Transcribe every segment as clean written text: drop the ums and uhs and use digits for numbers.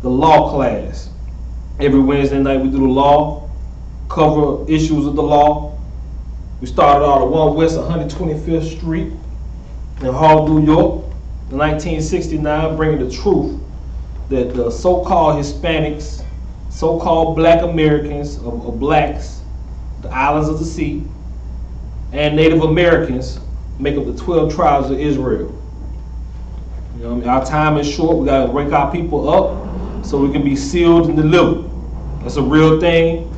the law class. Every Wednesday night we do the law, cover issues of the law. We started out at 1 West 125th Street in Hall, New York, in 1969, bringing the truth that the so-called Hispanics, so-called Black Americans, or blacks, the islands of the sea, and Native Americans make up the 12 tribes of Israel. You know what I mean? Our time is short. We got to wake our people up so we can be sealed and delivered. That's a real thing.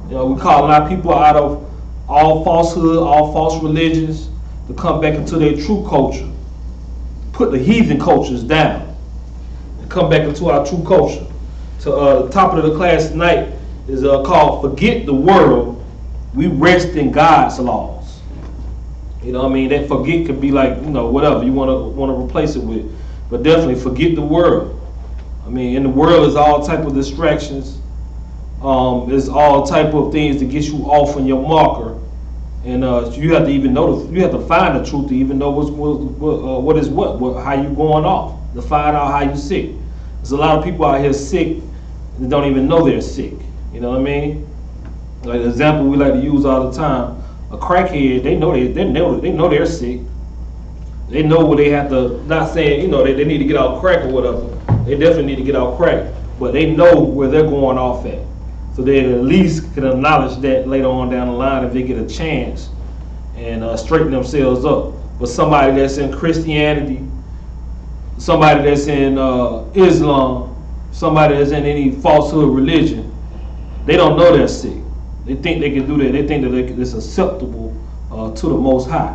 You know, we calling our people out of all falsehood, all false religions, to come back into their true culture. Put the heathen cultures down and come back into our true culture. So the topic of the class tonight is called "Forget the World, We Rest in God's Laws." You know what I mean? That forget could be like, you know, whatever you want to replace it with, but definitely forget the world. I mean, in the world is all type of distractions. There's all type of things to get you off on your marker, and you have to even know. You have to find the truth to even know what is how you going off. To find out how you sick. There's a lot of people out here sick that don't even know they're sick. You know what I mean? Like the example we like to use all the time. A crackhead, they know they're sick. They know what they have to. Not saying, you know, they need to get out crack or whatever. They definitely need to get out crack, but they know where they're going off at. So they at least can acknowledge that later on down the line if they get a chance and straighten themselves up. But somebody that's in Christianity, somebody that's in Islam, somebody that's in any falsehood religion, they don't know they're sick. They think they can do that. They think that it's acceptable to the Most High.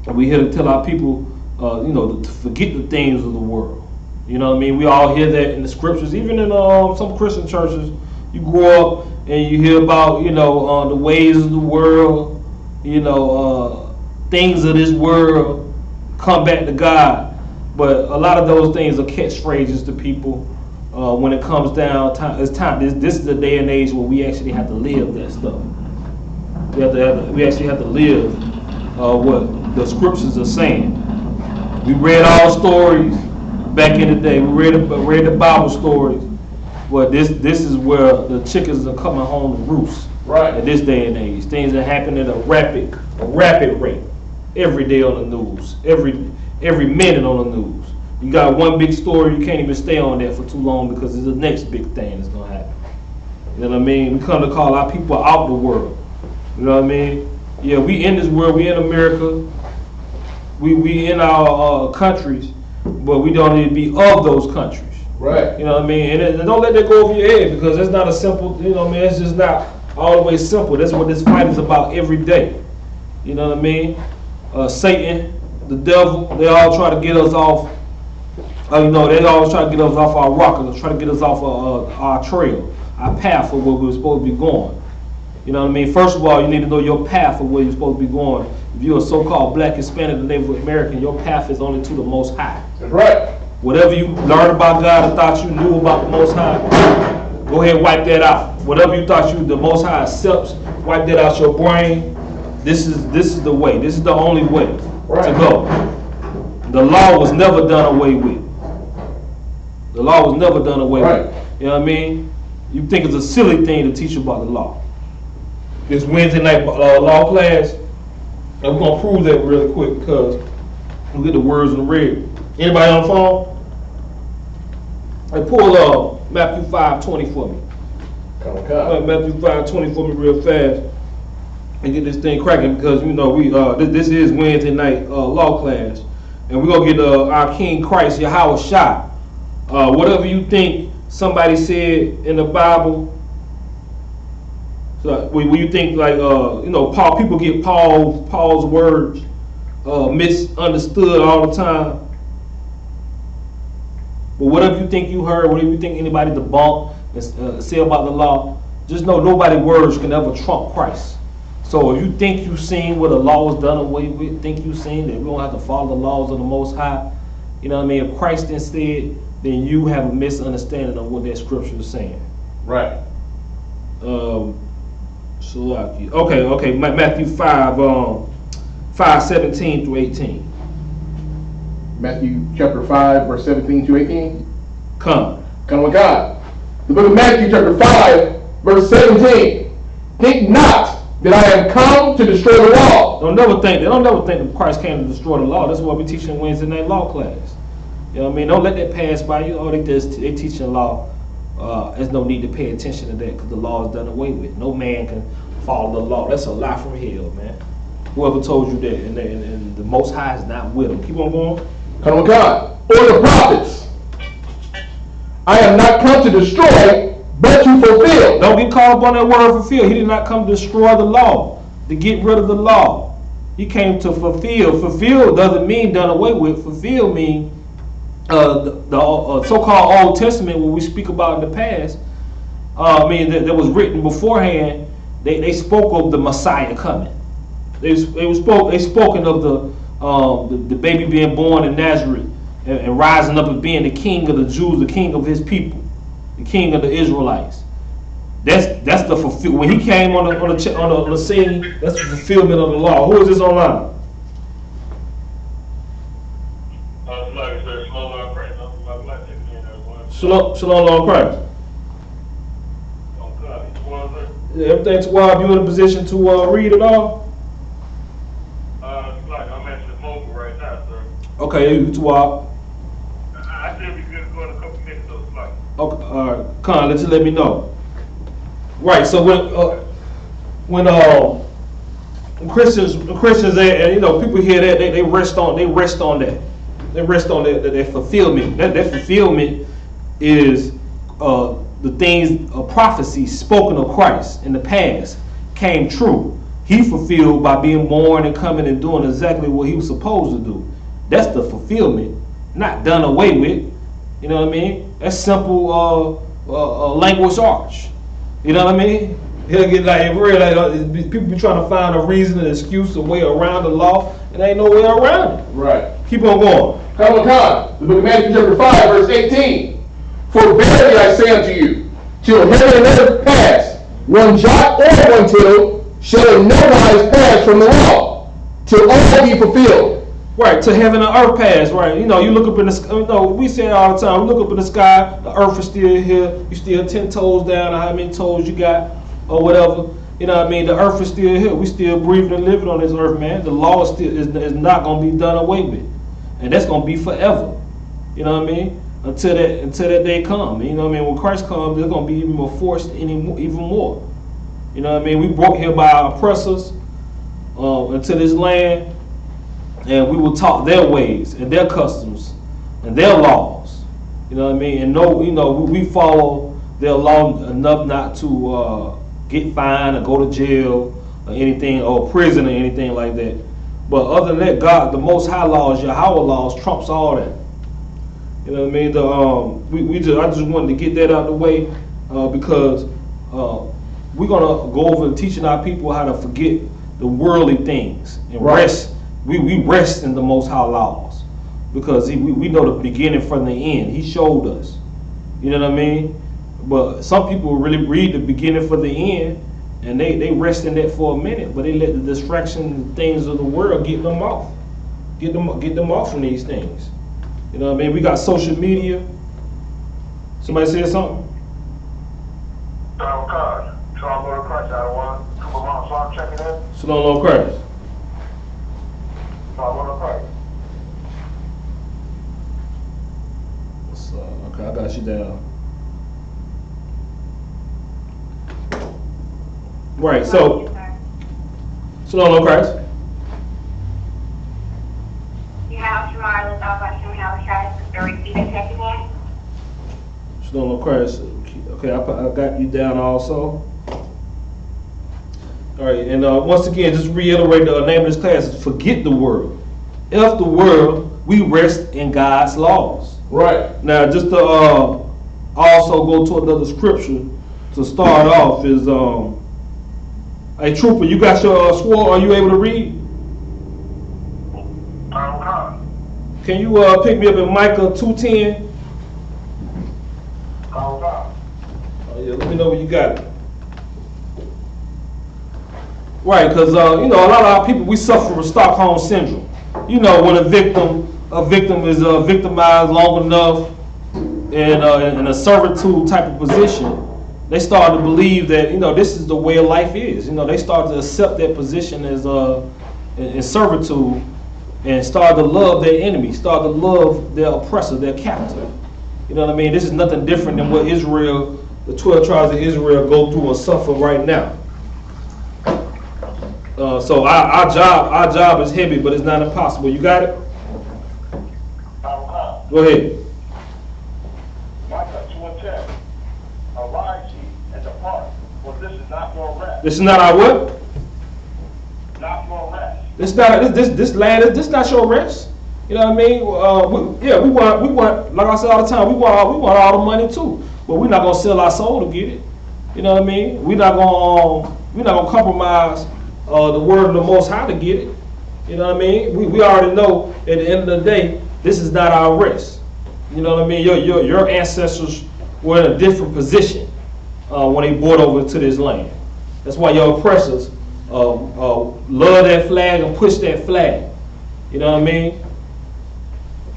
And we here to tell our people, you know, to forget the things of the world. You know what I mean? We all hear that in the scriptures, even in some Christian churches. You grow up and you hear about, you know, the ways of the world, you know, things of this world, come back to God. But a lot of those things are catchphrases to people. When it comes down, it's time. This is the day and age where we actually have to live that stuff. We actually have to live what the scriptures are saying. We read all stories back in the day. We read the Bible stories. But this is where the chickens are coming home to roost. Right. At this day and age, things are happening at a rapid rate. Every day on the news. Every minute on the news. You got one big story, you can't even stay on that for too long because it's the next big thing that's going to happen. You know what I mean? We come to call our people out the world. You know what I mean? Yeah, we in this world, we in America, we in our countries, but we don't need to be of those countries. Right. You know what I mean? And don't let that go over your head because it's not a simple, you know what I mean? It's just not all the way simple. That's what this fight is about every day. You know what I mean? Satan, the devil, they all try to get us off. You know, they always try to get us off our rocker, try to get us off our trail, our path of where we're supposed to be going. You know what I mean? First of all, you need to know your path of where you're supposed to be going. If you're a so-called Black, Hispanic, or Native American, your path is only to the Most High. That's right. Whatever you learned about God or thought you knew about the Most High, go ahead and wipe that out. Whatever you thought the Most High accepts, wipe that out your brain. This is the way. This is the only way to go. The law was never done away with. The law was never done away with. You know what I mean? You think it's a silly thing to teach about the law. This Wednesday night law class, and we're going to prove that really quick because we get the words in the red. Anybody on the phone? Hey, pull Matthew 5:20 for me. Matthew 5:20 for me real fast and get this thing cracking because, you know, we this is Wednesday night law class. And we're going to get our King Christ, Yahanna. Whatever you think somebody said in the Bible, so when you think like, you know, people get Paul's words misunderstood all the time. But whatever you think you heard, whatever you think anybody debunked and say about the law, just know nobody's words can ever trump Christ. So if you think you've seen where the law was done away with, think you've seen that we don't have to follow the laws of the Most High, you know what I mean? If Christ instead, then you have a misunderstanding of what that scripture is saying. Right. Okay, Matthew 5:17 through 18. Matthew chapter 5, verse 17 to 18. Come. Come with God. The book of Matthew chapter 5, verse 17. Think not that I am come to destroy the law. They don't never think that Christ came to destroy the law. That's why we're teaching Wednesday night law class. You know what I mean? Don't let that pass by you. Oh, they teaching law. There's no need to pay attention to that because the law is done away with. No man can follow the law. That's a lie from hell, man. Whoever told you that, and the Most High is not with them. Keep on going. Come with God. Or the prophets. I am not come to destroy, but to fulfill. Don't get caught up on that word fulfill. He did not come to destroy the law, to get rid of the law. He came to fulfill. Fulfill doesn't mean done away with. Fulfill means the so-called Old Testament, what we speak about in the past, that was written beforehand. They spoke of the Messiah coming. They spoken of the baby being born in Nazareth and rising up and being the king of the Jews, the king of his people, the king of the Israelites. That's the fulfill. When he came on the scene, that's the fulfillment of the law. Who is this online? Shalom, Lord Christ. Everything's wild. You in a position to read it all? I'm at the mobile right now, sir. Okay, you too wild. I should be good to go in a couple minutes, so it's like. Okay, all right. Con, let me know. Right. So when Christians and people hear that they rest on that. They rest on that fulfillment. That fulfillment is the things of prophecy spoken of Christ in the past came true. He fulfilled by being born and coming and doing exactly what he was supposed to do. That's the fulfillment, not done away with. You know what I mean? That's simple language arts. You know what I mean? He'll get people be trying to find a reason, an excuse, a way around the law, and there ain't no way around it. Right. Keep on going. Come on, come. The book of Matthew chapter 5, verse 18. For verily I say unto you, till heaven and earth pass, one jot or one tittle shall in no wise pass from the law, till all be fulfilled. Right, to heaven and earth pass, right. You look up in the sky, we say it all the time, we look up in the sky, the earth is still here, you still 10 toes down, or how many toes you got, or whatever. You know what I mean? The earth is still here. We still breathing and living on this earth, man. The law is not going to be done away with. And that's going to be forever. You know what I mean? Until that day comes. You know what I mean? When Christ comes, there's going to be even more forced, even more. You know what I mean? We brought here by our oppressors into this land, and we will taught their ways and their customs and their laws. You know what I mean? And we follow their law enough not to get fined or go to jail or anything, or prison or anything like that. But other than that, God, the Most High laws, Yahweh laws, trumps all that. You know what I mean? I just wanted to get that out of the way because we're gonna go over and teaching our people how to forget the worldly things and rest. We rest in the Most High laws because we know the beginning from the end. He showed us. You know what I mean? But some people really read the beginning for the end, and they rest in that for a minute, but they let the distraction things of the world get them off. Get them off from these things. You know what I mean? We got social media. Somebody said something? Shalom, Lord Christ, Shalom, checking in. Shalom, Lord Christ. Shalom, Lord Christ. Okay, I got you down. Right, so Shalom, Lord Christ. Shalom, Lord Christ. Okay, I got you down also. All right, and once again, just reiterate the name of this class is Forget the World. F the world, we rest in God's laws. Right. Now, just to also go to another scripture to start off is, hey, Trooper, you got your sword? Are you able to read? Can you pick me up in Micah 2:10? Oh yeah, let me know when you got it. Right, because a lot of our people, we suffer from Stockholm syndrome. You know, when a victim is victimized long enough, and in a servitude type of position, they started to believe that, you know, this is the way of life is. You know, they started to accept that position as in servitude, and started to love their enemy, started to love their oppressor, their captor. You know what I mean? This is nothing different than what Israel, the 12 tribes of Israel, go through or suffer right now. So our job is heavy, but it's not impossible. You got it? Go ahead. Micah 2:10. Arise ye and depart, for this is not your rest. This is not our what? Not your rest. This not this land. This not your rest. You know what I mean? We want. Like I say all the time, we want all the money too. But we're not gonna sell our soul to get it. You know what I mean? We're not gonna compromise the word of the Most High to get it. You know what I mean? We already know at the end of the day, this is not our rest. You know what I mean? Your ancestors were in a different position when they brought over to this land. That's why your oppressors love that flag and push that flag. You know what I mean?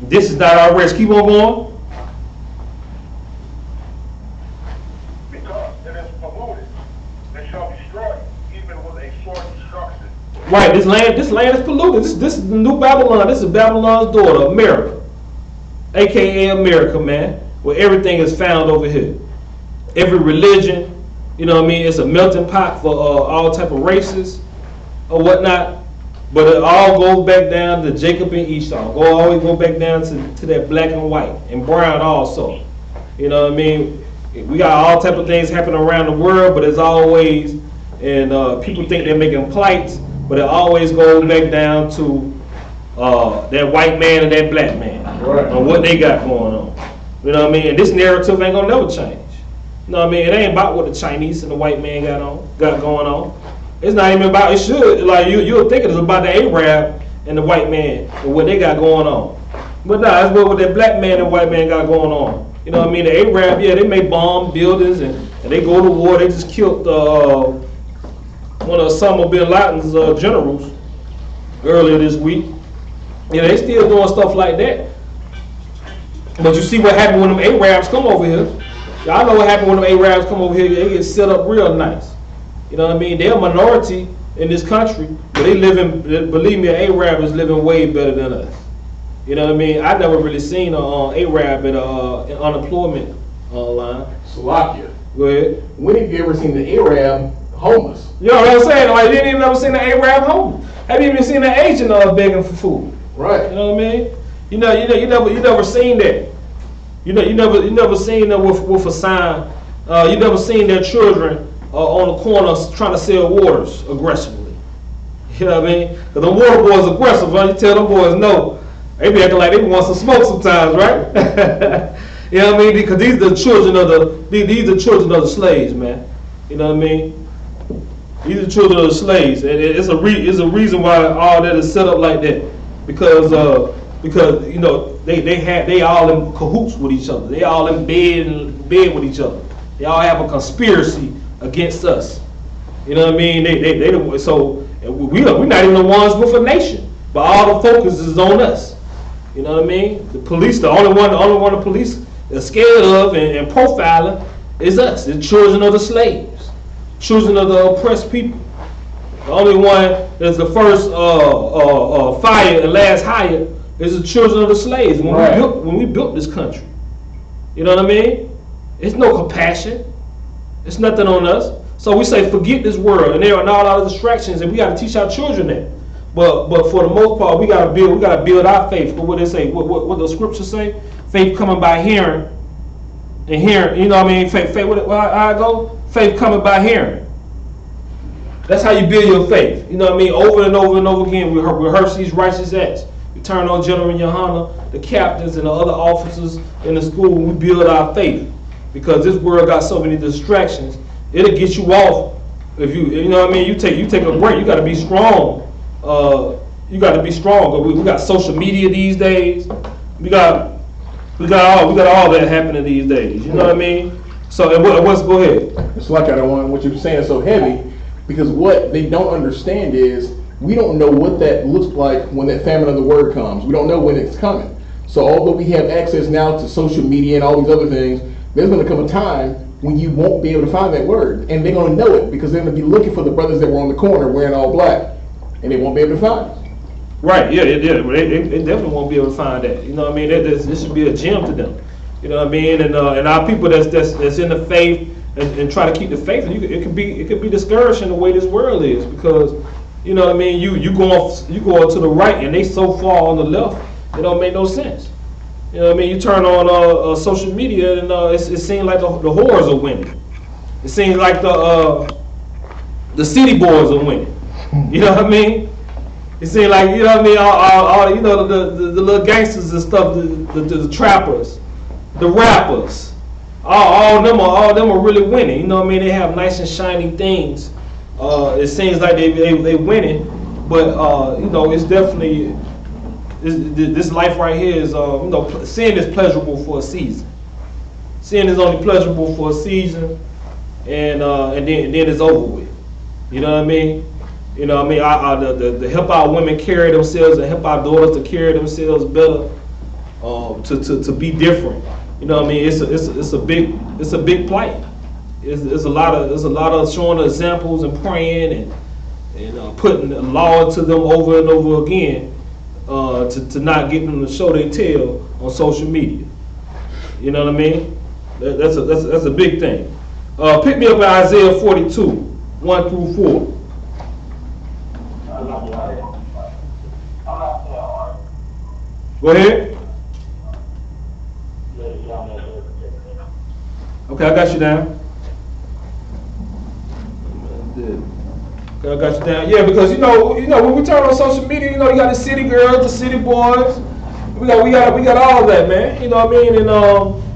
This is not our rest. Keep on going. Because it is polluted, it shall destroy you, even with a sore destruction. Right, this land is polluted. This is the new Babylon. This is Babylon's daughter, America. AKA America, man. Where everything is found over here. Every religion, you know what I mean? It's a melting pot for all type of races or whatnot. But it all goes back down to Jacob and Esau. Always go back down to that black and white and brown also. You know what I mean? We got all type of things happening around the world, but it's always, and people think they're making plights, but it always goes back down to that white man and that black man, right, and what they got going on. You know what I mean? And this narrative ain't gonna never change. You know what I mean? It ain't about what the Chinese and the white man got going on. It's not even about, it should, like you'll think it's about the Arab and the white man and what they got going on. But nah, it's what that black man and white man got going on. You know what I mean? The Arab, yeah, they make bomb buildings and they go to war. They just killed one of Osama bin Laden's generals earlier this week. Yeah, they still doing stuff like that. But you see what happened when them Arabs come over here. Y'all know what happened when them Arabs come over here. They get set up real nice. You know what I mean? They're a minority in this country, but they believe me, an Arab is living way better than us. You know what I mean? I never really seen an Arab in unemployment line. Slovakia. Go ahead. When have you ever seen the Arab homeless? You know what I'm saying? Like, you didn't even ever seen the Arab homeless. Have you even seen an Asian begging for food? Right. You know what I mean? You never seen that. You never seen that with a sign. You never seen their children on the corner trying to sell waters aggressively. You know what I mean? Because the water boys aggressive, right? You tell them boys no. They be acting like they want some smoke sometimes, right? You know what I mean? Because these are the children of the slaves, man. You know what I mean? These are children of the slaves, and it's a reason why all that is set up like that. Because you know they all in cahoots with each other. They all in bed with each other. They all have a conspiracy against us. You know what I mean? So we're not even the ones with a nation, but all the focus is on us. You know what I mean? The police, the only one the police are scared of and profiling is us, the children of the slaves, children of the oppressed people. The only one that's the first fired and last hired is the children of the slaves when we built this country. You know what I mean? It's no compassion. It's nothing on us. So we say forget this world, and there are not a lot of distractions, and we got to teach our children that. But for the most part, we got to build our faith. But what they say, what the scriptures say, faith coming by hearing, and hearing. You know what I mean? Faith. How I go? Faith coming by hearing. That's how you build your faith. You know what I mean? Over and over and over again, we rehearse these righteous acts. We turn on General Yahanna, the captains, and the other officers in the school. We build our faith because this world got so many distractions. It'll get you off if you know what I mean. You take a break. You got to be strong. You got to be strong. We got social media these days. We got all that happening these days. You know what I mean? So go ahead. It's like I don't want what you're saying so heavy because what they don't understand is we don't know what that looks like when that famine of the word comes. We don't know when it's coming. So although we have access now to social media and all these other things, there's going to come a time when you won't be able to find that word. And they're going to know it because they're going to be looking for the brothers that were on the corner wearing all black. And they won't be able to find it. Right, yeah. They definitely won't be able to find that. You know what I mean? This should be a gem to them. You know what I mean? And our people that's in the faith and try to keep the faith, it could be discouraging the way this world is, because you know what I mean, you go to the right and they so far on the left, it don't make no sense. You know what I mean? You turn on social media and it seems like the whores are winning. It seems like the city boys are winning. You know what I mean? It seems like, you know what I mean, all you know, the little gangsters and stuff, the trappers, the rappers, all of them are really winning. You know what I mean? They have nice and shiny things. It seems like they winning, but you know, it's definitely this life right here is you know, sin is pleasurable for a season. Sin is only pleasurable for a season, and then it's over with. You know what I mean? You know what I mean? To help our women carry themselves and help our daughters to carry themselves better, to be different. You know what I mean? It's a big plight. There's a lot of showing examples and praying and putting the law to them over and over again, to not get them to show their tail on social media. You know what I mean? That's a big thing. Pick me up at Isaiah 42, 1 through 4. Go ahead. Okay, I got you down. Okay, I got you down. Yeah, because you know when we turn on social media, you know, you got the city girls, the city boys. We got all of that, man. You know what I mean?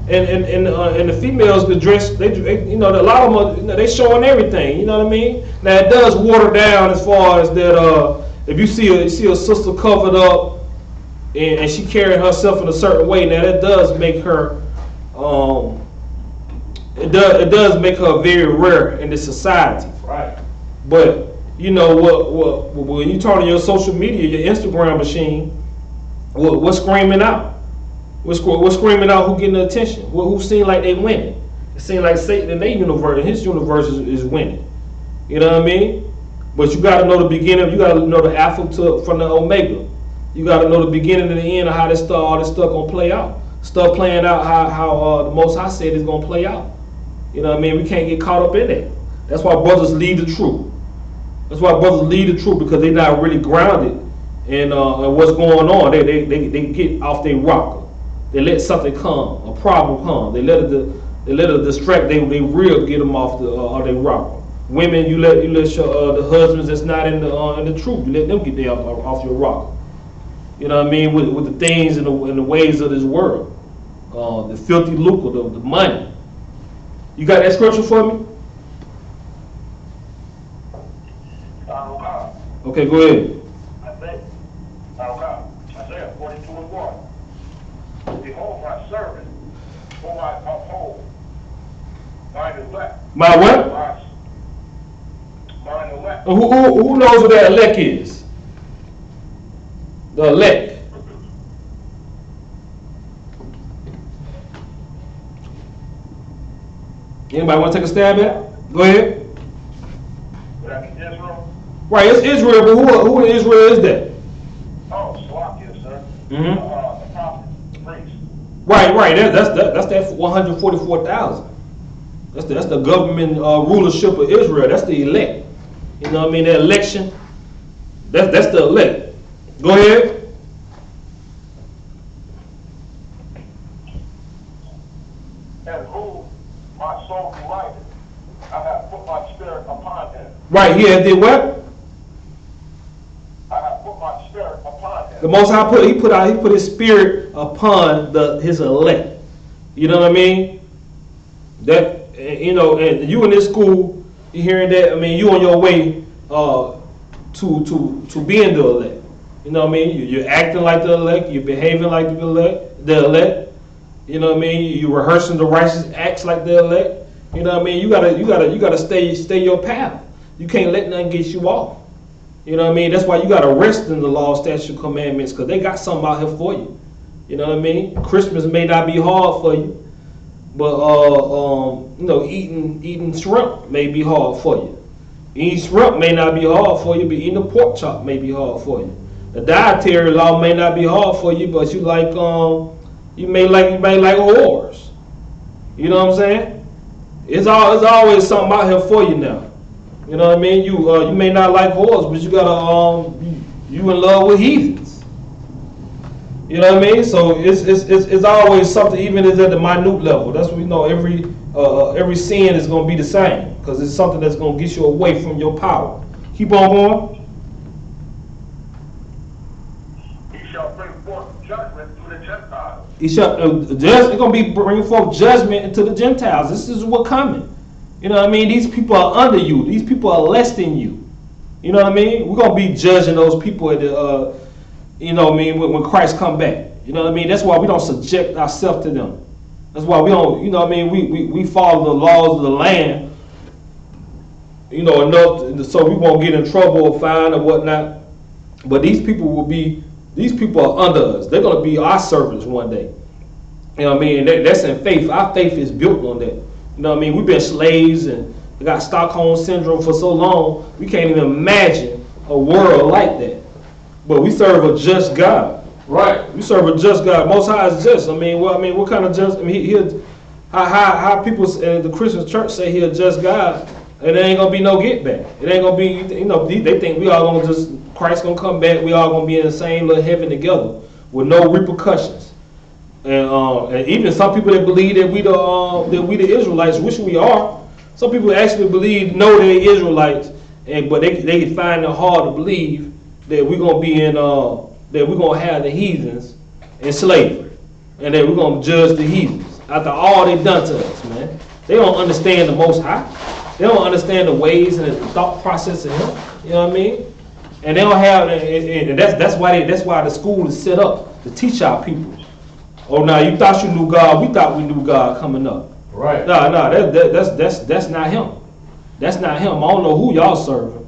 And the females, the dress, they you know, a lot of them are, you know, they showing everything. You know what I mean? Now it does water down as far as that. If you see a sister covered up and she carrying herself in a certain way, now that does make her it does make her very rare in this society. Right. But you know what when you turn on your social media, your Instagram machine, what's screaming out? What's screaming out? Who getting the attention? Who seem like they winning? It seems like Satan in their universe, in his universe, is winning. You know what I mean? But you got to know the beginning. You got to know the Alpha from the Omega. You got to know the beginning and the end of how all this stuff gonna play out. Stuff playing out how the Most High said it's gonna play out. You know what I mean? We can't get caught up in it. That's why brothers leave the truth. That's why brothers leave the truth, because they're not really grounded in what's going on. They get off their rocker. They let something come, a problem come. They let it distract. They real get them off their rocker. Women, you let your the husbands that's not in the truth. You let them get off your rocker. You know what I mean? With the things and the ways of this world, the filthy lucre, the money. You got that scripture for me? Okay, go ahead. Isaiah 42 and 1. Behold my servant, whom I uphold, mine elect. My what? Mine elect. Who knows what that elect is? The elect. Anybody want to take a stab at it? Go ahead. Would that be Israel? Right, it's Israel, but who in Israel is that? Oh, SHALAM, sir. Mm-hmm. The prophet, the priest. Right. That's that 144,000. That's the government rulership of Israel. That's the elect. You know what I mean? The election. That's the elect. Go ahead. And whom my soul delighted, I have put my spirit upon him. Right here, did what? I have put my spirit upon him. The Most High he put his spirit upon his elect. You know what I mean? That, you know, and you in this school, you hearing that? I mean, you on your way to being the elect. You know what I mean? You're acting like the elect. You're behaving like the elect. You know what I mean? You're rehearsing the righteous acts like the elect. You know what I mean? You gotta stay your path. You can't let nothing get you off. You know what I mean? That's why you gotta rest in the law, statute, commandments, because they got something out here for you. You know what I mean? Christmas may not be hard for you, but you know, eating shrimp may be hard for you. Eating shrimp may not be hard for you, but eating a pork chop may be hard for you. The dietary law may not be hard for you, but you may like whores. You know what I'm saying? It's always something out here for you now. You know what I mean? You may not like whores, but you gotta you in love with heathens. You know what I mean? So it's always something, even if it's at the minute level. That's what we know. Every sin is gonna be the same, because it's something that's gonna get you away from your power. Keep on going. He shall bring forth judgment to the Gentiles. It's gonna be bringing forth judgment into the Gentiles. This is what coming. You know what I mean? These people are under you. These people are less than you. You know what I mean? We're gonna be judging those people at the you know what I mean, when Christ come back. You know what I mean? That's why we don't subject ourselves to them. That's why we don't, you know what I mean, we follow the laws of the land, you know, enough so we won't get in trouble or fine or whatnot. But these people are under us. They're going to be our servants one day. You know what I mean? That's in faith. Our faith is built on that. You know what I mean? We've been slaves and we got Stockholm Syndrome for so long, we can't even imagine a world like that. But we serve a just God. Right. We serve a just God. Most High is just. What kind of just? I mean, how people in the Christian church say He a just God, and there ain't gonna be no get back. It ain't gonna be, you know, they think we all gonna just, Christ gonna come back. We all gonna be in the same little heaven together with no repercussions. And even some people that believe that we the Israelites, which we are. Some people actually know they're Israelites, but they find it hard to believe that we're gonna be in that we're gonna have the heathens in slavery, and that we're gonna judge the heathens after all they've done to us, man. They don't understand the Most High. They don't understand the ways and the thought process of Him. You know what I mean? And they don't have, and that's why the school is set up to teach our people. Oh, now you thought you knew God. We thought we knew God coming up. Right. No, that's not Him. That's not Him. I don't know who y'all serving.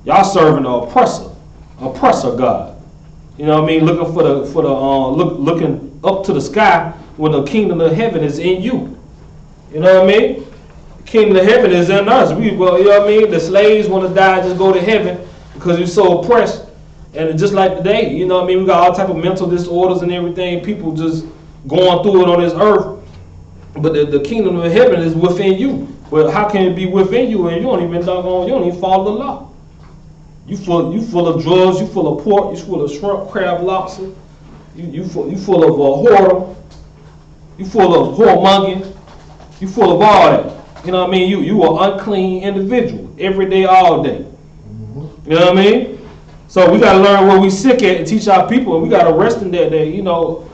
Y'all serving an oppressor God. You know what I mean? Looking looking up to the sky when the kingdom of heaven is in you. You know what I mean? The kingdom of heaven is in us. You know what I mean? The slaves want to die, just go to heaven because you're so oppressed. And just like today, you know what I mean? We got all type of mental disorders and everything. People just going through it on this earth. But the kingdom of heaven is within you. But how can it be within you and you don't even follow the law? You full of drugs, you full of pork, you full of shrimp, crab, lobster, you full of whoredom, you full of whoremongering, you full of all that. You know what I mean? You are unclean individual every day, all day. You know what I mean? So we gotta learn where we sick at and teach our people, and we gotta rest in that day. You know,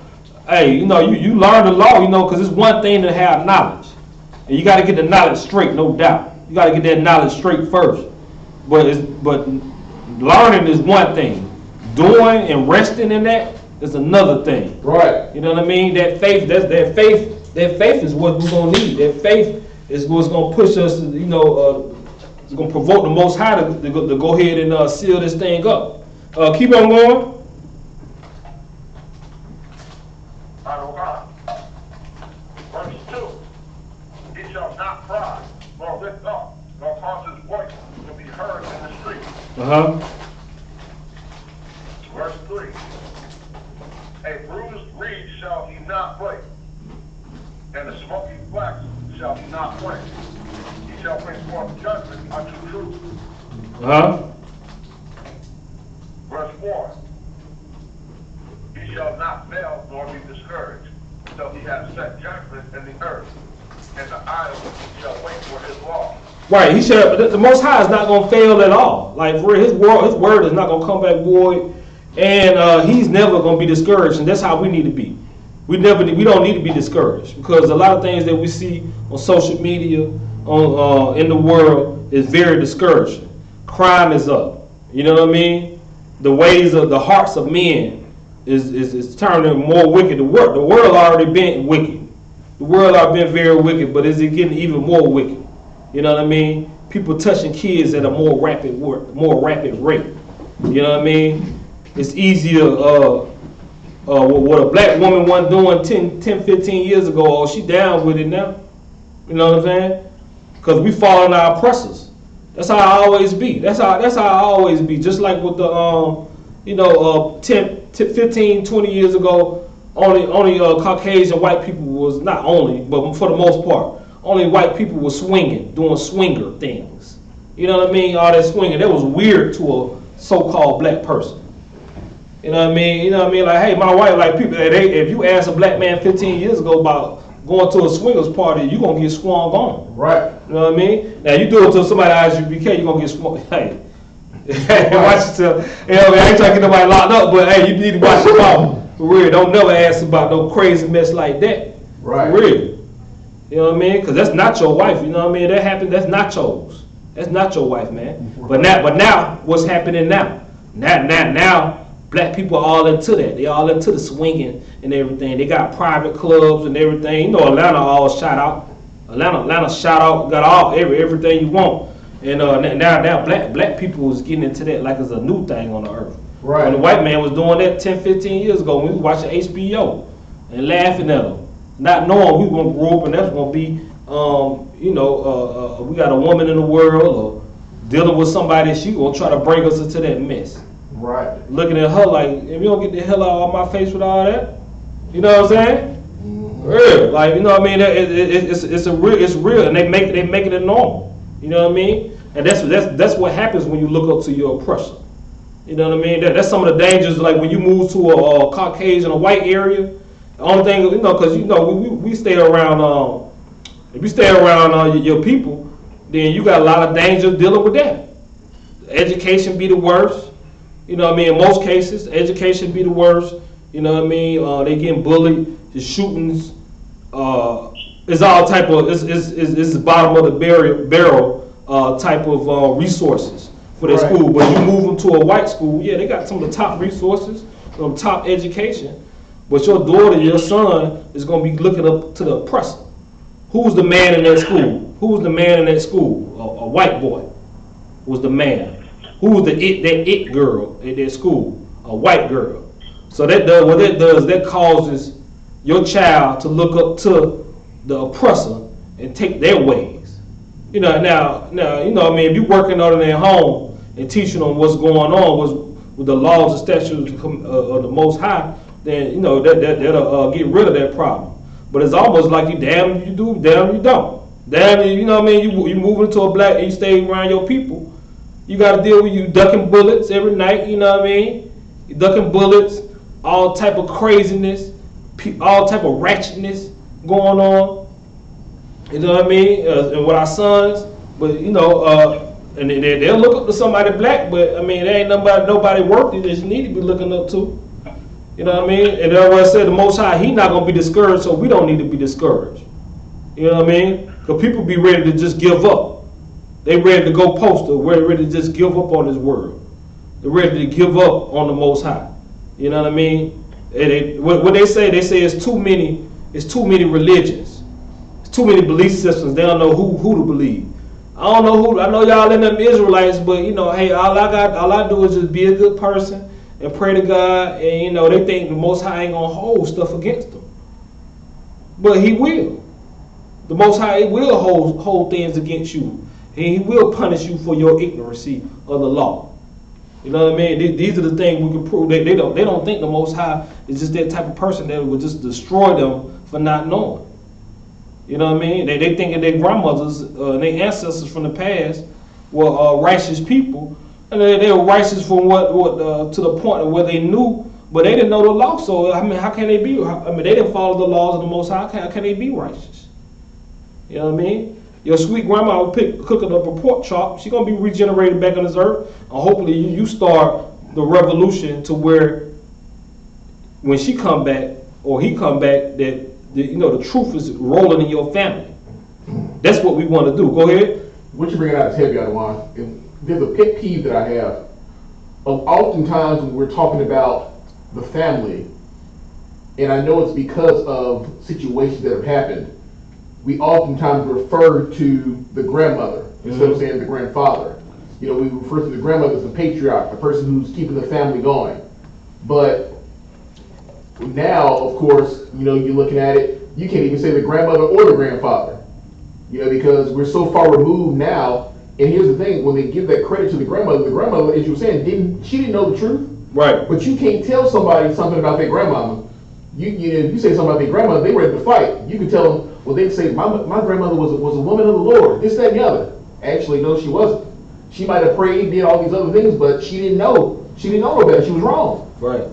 hey, you know, you learn the law, you know, because it's one thing to have knowledge, and you gotta get the knowledge straight, no doubt. You gotta get that knowledge straight first, but learning is one thing. Doing and resting in that is another thing. Right. You know what I mean? That faith is what we're gonna need. That faith is what's gonna push us. You know, it's gonna provoke the Most High to go ahead and seal this thing up. Keep on going. Verse 2. He shall not cry, nor lift up, nor cause his voice to be heard in the street. Verse 3. A bruised reed shall he not break, and a smoky flax shall he not quench. He shall bring forth judgment unto truth. Verse 4. He shall not fail nor be discouraged, till he hath set judgment in the earth, and the isles shall wait for his law. Right, he shall. The Most High is not going to fail at all. Like for his word is not going to come back void, and he's never going to be discouraged. And that's how we need to be. We don't need to be discouraged, because a lot of things that we see on social media, in the world, is very discouraging. Crime is up. You know what I mean? The ways of the hearts of men is turning more wicked. The world already been wicked. The world already been very wicked, but is it getting even more wicked? You know what I mean? People touching kids at a more rapid rate. You know what I mean? It's easier what a black woman wasn't doing 10, 15 years ago, oh, she down with it now. You know what I'm saying? Because we following our oppressors. That's how I always be. That's how I always be. Just like with the 10, 15, 20 years ago, only Caucasian white people was, not only, but for the most part, only white people were swinging, doing swinger things. You know what I mean? All that swinging, that was weird to a so-called black person. You know what I mean? You know what I mean? Like, hey, my wife, like people, if you ask a black man 15 years ago about going to a swingers party, you're going to get swung on. Right. You know what I mean? Now, you do it to somebody I.S.U.P.K, you're going to get swung. Hey, watch yourself. You know what I mean? I ain't trying to get nobody locked up, but hey, you need to watch your mouth. For real. Don't never ask about no crazy mess like that. Right. For real. You know what I mean? Because that's not your wife. You know what I mean? That happened. That's not yours. That's not your wife, man. But now, what's happening now? Now, black people are all into that. They all into the swinging and everything. They got private clubs and everything. You know, Atlanta all shout out. Atlanta shout out. Got all everything you want. And now black people is getting into that like it's a new thing on the earth. Right. When the white man was doing that 10, 15 years ago, when we was watching HBO and laughing at them, not knowing we were going to grow up and that's going to be, we got a woman in the world or dealing with somebody, she going to try to bring us into that mess. Right. Looking at her like, if you don't get the hell out of my face with all that, you know what I'm saying? Mm-hmm. Real. Like, you know what I mean? It's real, and they making it normal. You know what I mean? And that's what happens when you look up to your oppressor. You know what I mean? That's some of the dangers. Like when you move to a Caucasian, a white area. The only thing, you know, because you know we stay around. If you stay around your people, then you got a lot of danger dealing with that. Education be the worst. You know what I mean? In most cases, education be the worst. You know what I mean? They getting bullied, the shootings. It's all type of it's the bottom of the barrel type of resources for their school. But you move them to a white school, yeah, they got some of the top resources, top education. But your daughter, your son is going to be looking up to the oppressor. Who's the man in that school? Who's the man in that school? A white boy was the man. Who was that it girl at that school? A white girl. So that causes your child to look up to the oppressor and take their ways. You know, now you know what I mean, if you're working on it at home and teaching them what's going on with the laws and statutes of the Most High, then you know that'll get rid of that problem. But it's almost like you damn if you do, damn if you don't. Damn, you know what I mean? You move into a black and you stay around your people. You got to deal with you ducking bullets every night. You know what I mean? You ducking bullets, all type of craziness, all type of ratchetness going on. You know what I mean? And with our sons, but you know, and they'll look up to somebody black, but I mean, there ain't nobody worthy that you need to be looking up to. You know what I mean? And that's why I said the Most High, He not gonna be discouraged, so we don't need to be discouraged. You know what I mean? Because people be ready to just give up. They ready to go postal. We're ready to just give up on this world. They're ready to give up on the Most High. You know what I mean? What they say it's too many religions. It's too many belief systems. They don't know who to believe. I don't know who. I know y'all in them Israelites, but you know, hey, all I do is just be a good person and pray to God, and you know, they think the Most High ain't gonna hold stuff against them. But He will. The Most High will hold things against you. He will punish you for your ignorancy of the law. You know what I mean? These are the things we can prove. They don't think the Most High is just that type of person that would just destroy them for not knowing. You know what I mean? They think that their grandmothers and their ancestors from the past were righteous people, and they were righteous from what to the point of where they knew, but they didn't know the law. So I mean, how can they be? I mean, they didn't follow the laws of the Most High. How can they be righteous? You know what I mean? Your sweet grandma will cooking up a pork chop. She's gonna be regenerated back on this earth, and hopefully you start the revolution to where when she come back or he come back, that the truth is rolling in your family. That's what we want to do. Go ahead. What you bringing out is heavy, Yahanna. There's a pet peeve that I have. Oftentimes when we're talking about the family, and I know it's because of situations that have happened, we oftentimes refer to the grandmother instead of saying the grandfather. You know, we refer to the grandmother as the patriarch, the person who's keeping the family going. But Now, of course, you're looking at it, you can't even say the grandmother or the grandfather, because we're so far removed now. And here's the thing, when they give that credit to the grandmother, as you were saying, she didn't know the truth. Right. But you can't tell somebody something about their grandmama. You say something about their grandmother, they ready to fight. You can tell them, well, they say, my grandmother was a woman of the Lord, this, that, and the other. Actually, no, she wasn't. She might have prayed, did all these other things, but she didn't know. She didn't know no better. She was wrong. Right.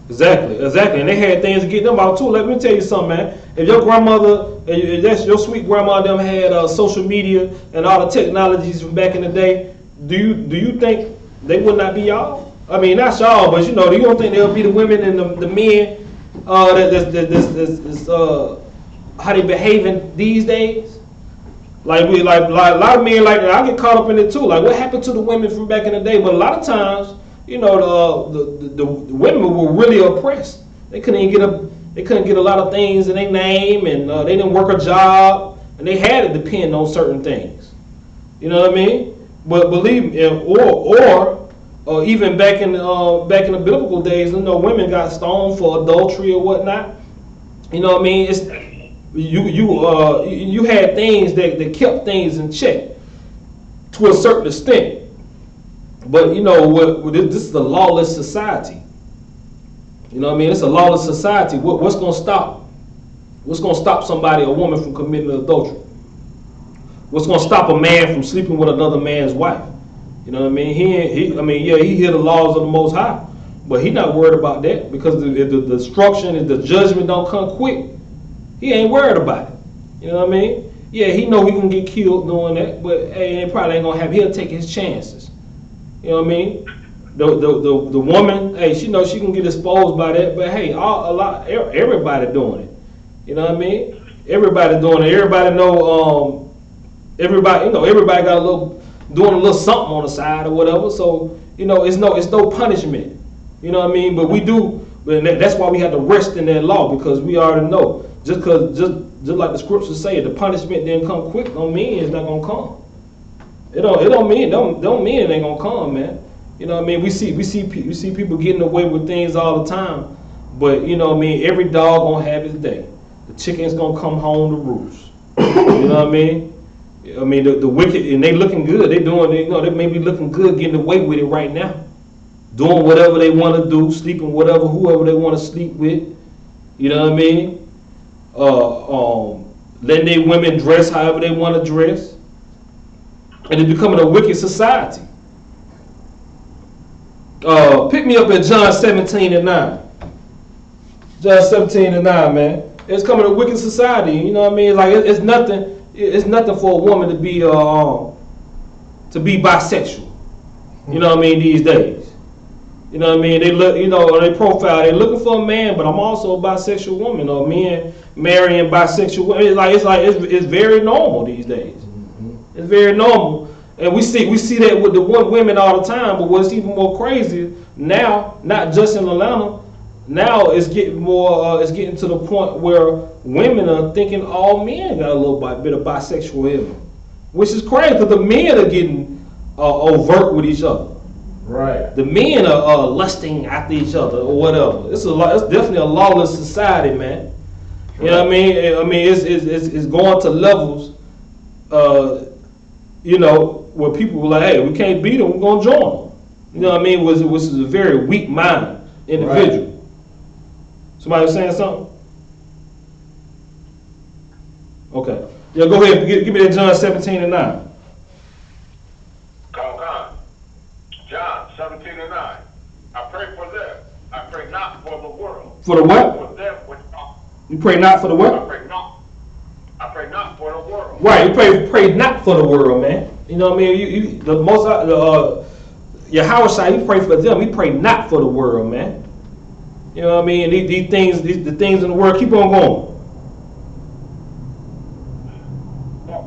Exactly. And they had things to get them out too. Let me tell you something, man. If your grandmother, if that's your sweet grandma, them had social media and all the technologies from back in the day, do you think they would not be y'all? I mean, not y'all, but you don't think they'll be the women and the men that's how they behaving these days? Like a lot of men, like I get caught up in it too. Like, what happened to the women from back in the day? But a lot of times, the women were really oppressed. They couldn't get a lot of things in their name, and they didn't work a job, and they had to depend on certain things. You know what I mean? But believe me, or even back in the biblical days, women got stoned for adultery or whatnot. You know what I mean? It's you had things that kept things in check to a certain extent. But this is a lawless society. You know what I mean? It's a lawless society. What's gonna stop? What's gonna stop a woman from committing adultery? What's gonna stop a man from sleeping with another man's wife? You know what I mean? He hear the laws of the Most High, but he not worried about that, because the destruction and the judgment don't come quick. He ain't worried about it. You know what I mean? Yeah, he know he can get killed doing that, but hey, it probably ain't gonna happen. He'll take his chances. You know what I mean? The woman, hey, she knows she can get exposed by that, but hey, everybody doing it. You know what I mean? Everybody doing it. Everybody know. Everybody got doing a little something on the side or whatever. So it's no punishment. You know what I mean? But we do. But that's why we have to rest in that law, because we already know. Just like the scriptures say, the punishment didn't come quick, don't mean it's not gonna come. It don't mean it ain't gonna come, man. You know what I mean? We see people getting away with things all the time, but every dog gonna have his day. The chicken's gonna come home to roost. You know what I mean? The wicked, and they looking good. They may be looking good, getting away with it right now, doing whatever they want to do, sleeping whoever they want to sleep with. You know what I mean? Letting their women dress however they want to dress, and it's becoming a wicked society. Pick me up at John 17:9. John 17:9, man. It's coming a wicked society. You know what I mean? Like it's nothing. It's nothing for a woman to be bisexual. You know what I mean? These days. You know what I mean? They look, they profile. They're looking for a man, but I'm also a bisexual woman. Or men marrying bisexual women. It's very normal these days. Mm-hmm. It's very normal. And we see that with the women all the time. But what's even more crazy now, not just in Atlanta, now it's getting more. It's getting to the point where women are thinking all men got a little bit of bisexual in them, which is crazy, because the men are getting overt with each other. Right. The men are lusting after each other or whatever. It's definitely a lawless society, man. You know what I mean? It's going to levels. Where people were like, hey, we can't beat them, we're gonna join them. You know what I mean? Which is a very weak minded individual. Right. Somebody was saying something? Okay. Yeah, go ahead. Give me that John 17:9. John 17:9. I pray for them. I pray not for the world. For the what? For them which are. You pray not for the what? I pray not for the world. Right. You pray not for the world, man. You know what I mean? Yahanna, he pray for them. He pray not for the world, man. You know what I mean? These things, the things in the world, keep on going.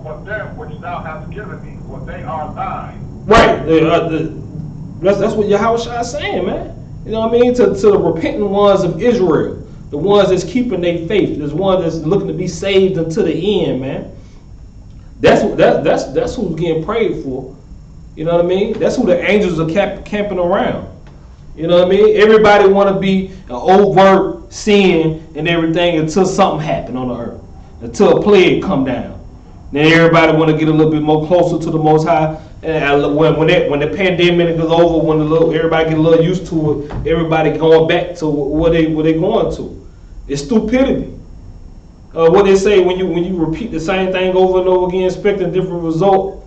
For them which thou hast given me, for they are thine. Right. That's what Yahanna is saying, man. You know what I mean? To the repentant ones of Israel, the ones that's keeping their faith, the ones that's looking to be saved until the end, man. That's who's getting prayed for. You know what I mean? That's who the angels are camping around. You know what I mean? Everybody want to be an overt sin and everything until something happened on the earth, until a plague come down. Then everybody want to get a little bit more closer to the Most High. And when the pandemic is over, when everybody get a little used to it, everybody going back to what they going to. It's stupidity. What they say when you repeat the same thing over and over again, expecting different result.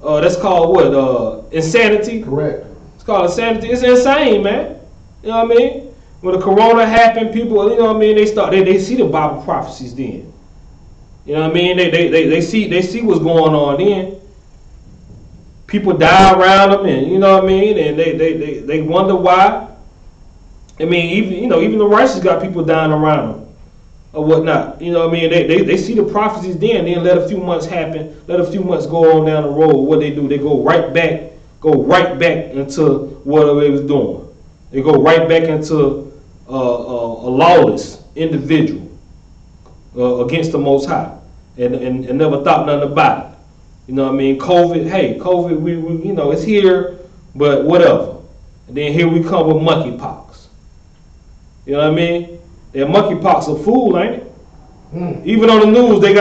That's called what? Insanity. Correct. It's called insanity. It's insane, man. You know what I mean? When the corona happened, people, you know what I mean, they see the Bible prophecies then. You know what I mean? They see what's going on then. People die around them, and you know what I mean, and they wonder why. I mean, even the righteous got people dying around them or whatnot. You know what I mean? They see the prophecies then let a few months happen, let a few months go on down the road. What they do, they go right back into what they was doing. They go right back into a lawless individual against the Most High, and never thought nothing about it. You know what I mean? COVID, we you know, it's here, but whatever. And then here we come with monkeypox. You know what I mean? That monkeypox a fool, ain't it? Even on the news, they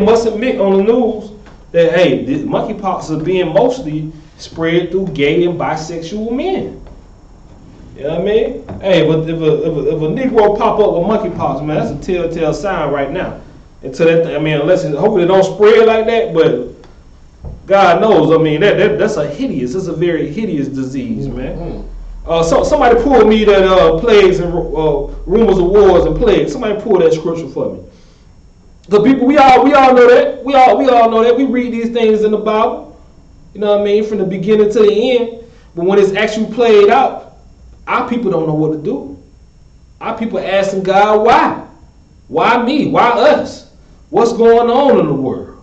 must admit on the news that this monkeypox is being mostly spread through gay and bisexual men. You know what I mean? Hey, but if a Negro pop up with monkeypox, man, that's a telltale sign right now. Until that, hopefully it don't spread like that, but God knows, that's it's a very hideous disease, man. Somebody pulled me that plagues and rumors of wars and plagues. Somebody pulled that scripture for me. The people, we all know that. We all know that. We read these things in the Bible. You know what I mean, from the beginning to the end. But when it's actually played out, our people don't know what to do. Our people asking God, why? Why me? Why us? What's going on in the world?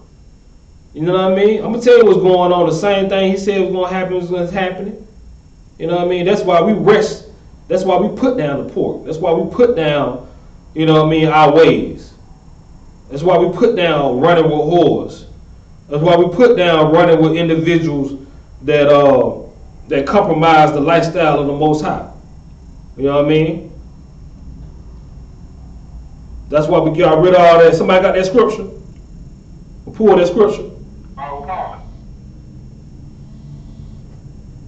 You know what I mean? I'm going to tell you what's going on. The same thing he said was going to happen is happening. You know what I mean? That's why we rest. That's why we put down the pork. That's why we put down, you know what I mean, our ways. That's why we put down running with whores. That's why we put down running with individuals that compromise the lifestyle of the Most High. You know what I mean? That's why we got rid of all that. Somebody got that scripture? We'll pull that scripture. Oh, God.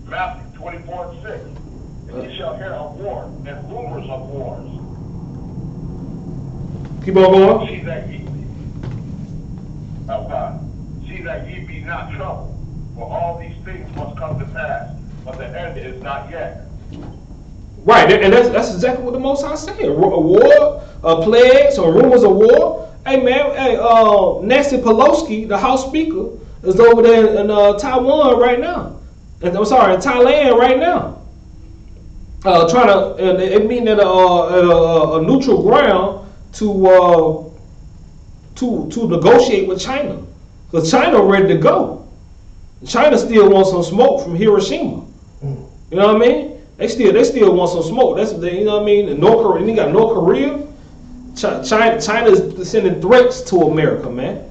Matthew 24:6. And ye shall hear of war and rumors of wars. Keep on going. See that ye, oh God, see that ye be not troubled, for all these things must come to pass, but the end is not yet. Right, and that's exactly what the Most High said. A war, plagues, or rumors of war. Hey man, Nancy Pelosi, the House Speaker, is over there in Taiwan right now. In Thailand right now. Trying to, it mean at a neutral ground to negotiate with China, because China ready to go. China still wants some smoke from Hiroshima. You know what I mean? They still want some smoke. That's you know what I mean. North Korea, you got North Korea. China is sending threats to America, man.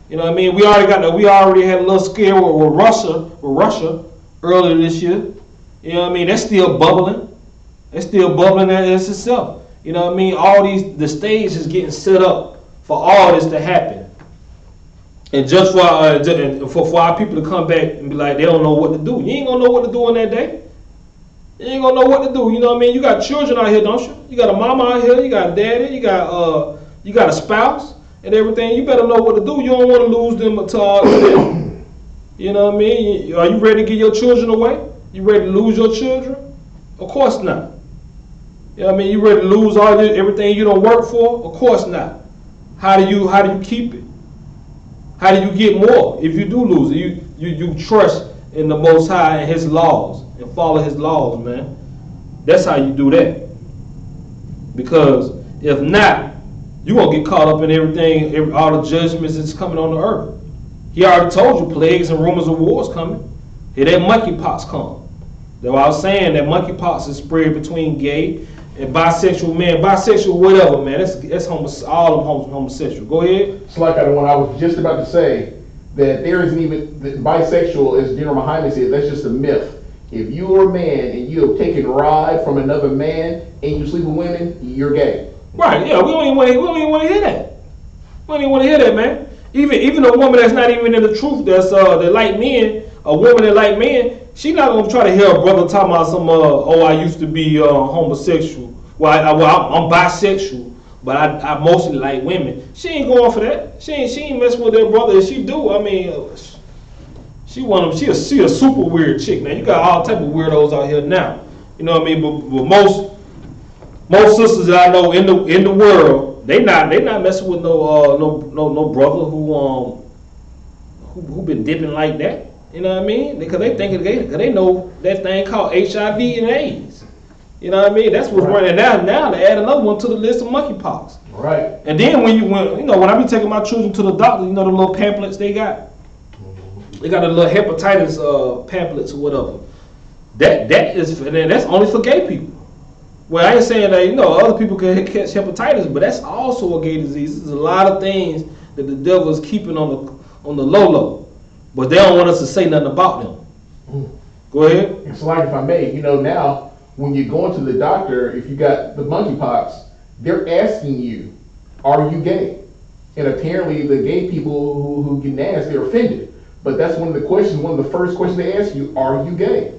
You know what I mean? We already had a little scare with Russia earlier this year. You know what I mean? That's still bubbling. It's still bubbling as itself. You know what I mean? The stage is getting set up for all this to happen. And just for our people to come back and be like, they don't know what to do. You ain't gonna know what to do on that day. You ain't gonna know what to do. You know what I mean? You got children out here, don't you? You got a mama out here. You got a daddy. You got a spouse and everything. You better know what to do. You don't want to lose them to all this. You know what I mean? Are you ready to give your children away? You ready to lose your children? Of course not. You know what I mean? You ready to lose everything you don't work for? Of course not. How do you keep it? How do you get more if you do lose it? You trust in the Most High and His laws and follow His laws, man. That's how you do that. Because if not, you're going to get caught up in everything, all the judgments that's coming on the earth. He already told you plagues and rumors of wars coming. Here that monkeypox come. That's why I was saying that monkeypox is spread between gay and bisexual men. Bisexual, whatever, man. That's all of them homosexual. Go ahead. It's like I was just about to say that there isn't even, that bisexual, as General Muhammad said, that's just a myth. If you are a man and you have taken ride from another man and you sleep with women, you're gay. Right? Yeah, we don't even want to hear that. We don't even want to hear that, man. Even a woman that's not even in the truth, that's that like men, a woman that like men, she not gonna try to hear a brother talking about some I used to be homosexual. Well, I'm bisexual, but I mostly like women. She ain't going for that. She ain't messing with that brother. If she do, I mean, she one of them. She a super weird chick, man. You got all type of weirdos out here now. You know what I mean? But most sisters that I know in the world, they not messing with no brother who been dipping like that. You know what I mean? Because they know that thing called HIV and AIDS. You know what I mean? That's what's running now. They add another one to the list of monkeypox. Right. And then when I be taking my children to the doctor, you know the little pamphlets they got. They got a little hepatitis pamphlets or whatever. That's only for gay people. Well, I ain't saying that other people can catch hepatitis, but that's also a gay disease. There's a lot of things that the devil is keeping on the low, but they don't want us to say nothing about them. Go ahead. It's like, if I may, now when you're going to the doctor, if you got the monkeypox, they're asking you, "Are you gay?" And apparently, the gay people who get nasty, they're offended. But that's one of the first questions they ask you, "Are you gay?"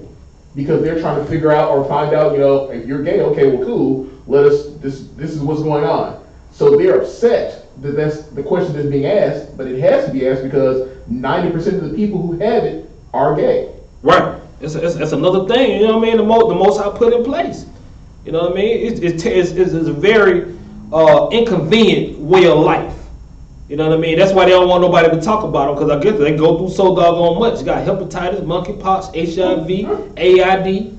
Because they're trying to figure out or find out, if you're gay, okay, well, cool. This is what's going on. So they're upset that that's the question that's being asked, but it has to be asked because 90% of the people who have it are gay. Right. It's another thing. You know what I mean? The most I put in place. You know what I mean? It's a very inconvenient way of life. You know what I mean? That's why they don't want nobody to talk about them, because I guess they go through so doggone much. You got hepatitis, monkeypox, HIV, AID.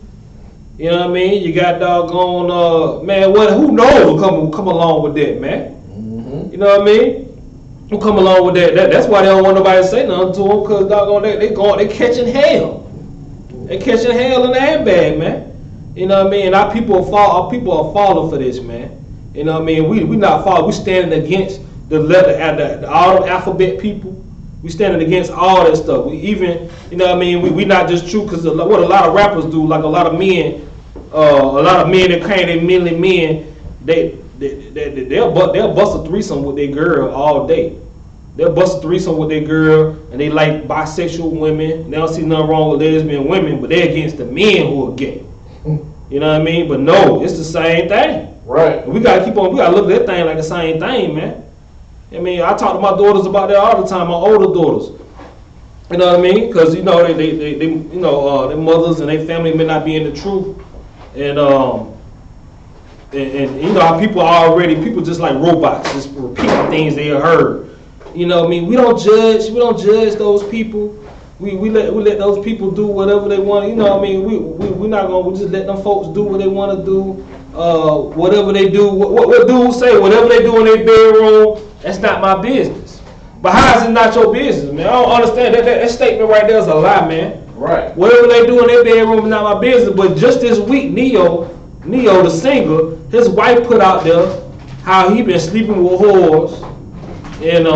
You know what I mean? You got doggone man. Who knows will come along with that, man? Mm-hmm. You know what I mean? Who come along with that? That's why they don't want nobody to say nothing to them, because doggone they catching hell. They catching hell in the handbag, man. You know what I mean? And our people are falling for this, man. You know what I mean? We not falling. We standing against the letter, all the alphabet people. We standing against all that stuff. We even, you know what I mean? We not just true, because what a lot of rappers do, like a lot of men that claim they mainly men, they'll bust a threesome with their girl all day. They'll bust a threesome with their girl, and they like bisexual women. They don't see nothing wrong with lesbian women, but they're against the men who are gay. You know what I mean? But no, it's the same thing. Right. We gotta look at that thing like the same thing, man. I mean, I talk to my daughters about that all the time, my older daughters. You know what I mean? Because they their mothers and their family may not be in the truth, and how people just like robots, just repeating things they heard. You know what I mean? We don't judge those people. We let those people do whatever they want. You know what I mean? We just let them folks do what they want to do. Whatever they do, what dudes say, whatever they do in their bedroom, that's not my business. But how is it not your business, man? I don't understand that statement right there is a lie, man. Right. Whatever they do in their bedroom is not my business. But just this week, Neo the singer, his wife put out there how he been sleeping with whores and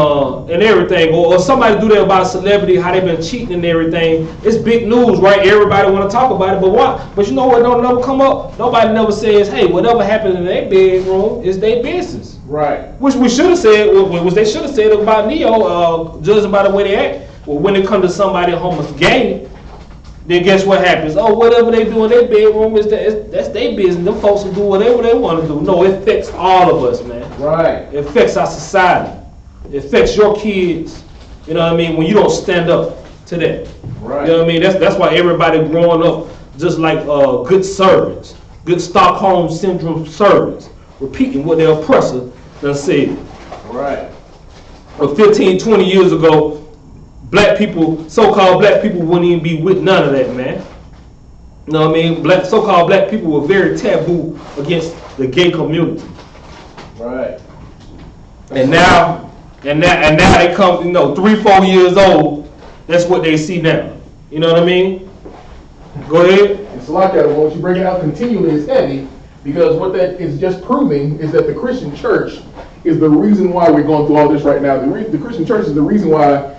everything, or somebody do that about a celebrity, how they been cheating and everything. It's big news, right? Everybody want to talk about it, but why? But you know what? Don't never come up. Nobody never says, hey, whatever happened in their bedroom is their business. Right. Which we should have said. Which they should have said about Neo, judging by the way they act. Well, when it comes to somebody homeless gay, then guess what happens? Oh, whatever they do in their bedroom that's their business. Them folks will do whatever they want to do. No, it affects all of us, man. Right. It affects our society. It affects your kids, you know what I mean, when you don't stand up to that. Right. You know what I mean? That's why everybody growing up just like good servants, good Stockholm Syndrome servants, repeating what their oppressor done said. Right. 15, 20 years ago, black people, so-called black people wouldn't even be with none of that, man. You know what I mean? So-called black people were very taboo against the gay community. Right. And now they come, 3-4 years old. That's what they see now. You know what I mean? Go ahead. It's like that. What you bring it out continually is heavy, because what that is just proving is that the Christian church is the reason why we're going through all this right now. The Christian church is the reason why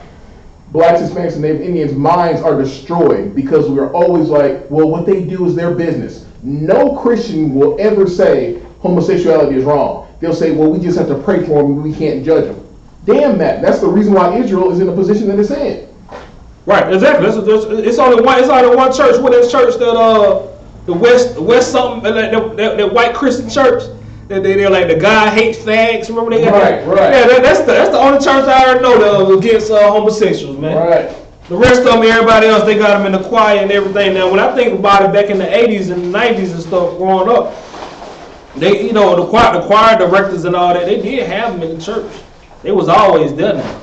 blacks, Hispanics, and Native Indians' minds are destroyed because we're always like, well, what they do is their business. No Christian will ever say homosexuality is wrong. They'll say, well, we just have to pray for them and we can't judge them. Damn that. That's the reason why Israel is in the position that it's in. Right, exactly. It's only one church. What is church that the West something that white Christian church? They're like the God hates fags. Remember they got right. Yeah, that's the only church I ever know that against homosexuals, man. Right. The rest of them, everybody else, they got them in the choir and everything. Now, when I think about it, back in the '80s and '90s and stuff, growing up, they, the choir directors and all that, they did have them in the church. They was always there now.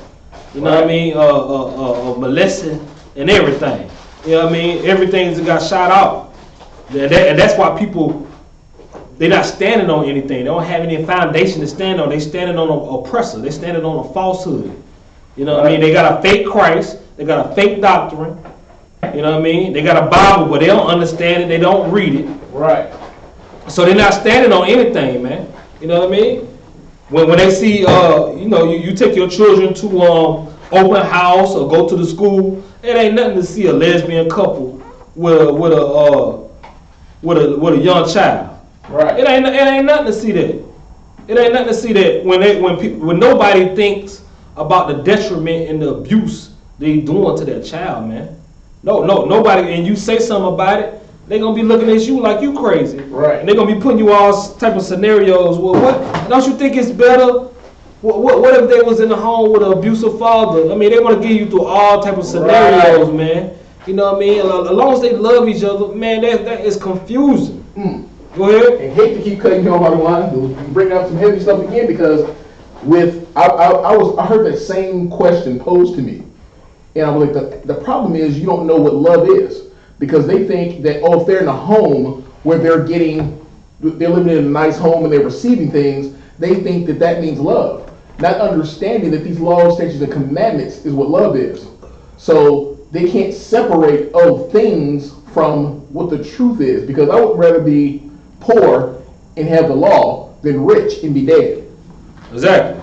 You know what I mean? Molesting and everything. You know what I mean? Everything's got shot out. And that's why people, they're not standing on anything. They don't have any foundation to stand on. They standing on an oppressor. They standing on a falsehood. You know what I mean? They got a fake Christ. They got a fake doctrine. You know what I mean? They got a Bible, but they don't understand it. They don't read it. Right. So they're not standing on anything, man. You know what I mean? When they see, you take your children to open house or go to the school, it ain't nothing to see a lesbian couple with a young child. Right. It ain't nothing to see that. It ain't nothing to see that when nobody thinks about the detriment and the abuse they doing to their child, man. Nobody. And you say something about it, they gonna be looking at you like you crazy. Right. And they gonna be putting you all type of scenarios. Well, what? Don't you think it's better? What if they was in the home with an abusive father? I mean, they want to get you through all type of scenarios, man. You know what I mean? As long as they love each other, man, that is confusing. Go ahead. And hate to keep cutting you on my line. You bring up some heavy stuff again because I heard that same question posed to me, and I was like, the problem is you don't know what love is because they think that if they're in a home where they're living in a nice home and they're receiving things, they think that means love, not understanding that these laws, statutes, and commandments is what love is. So they can't separate things from what the truth is because I would rather be poor and have the law than rich and be dead. Exactly.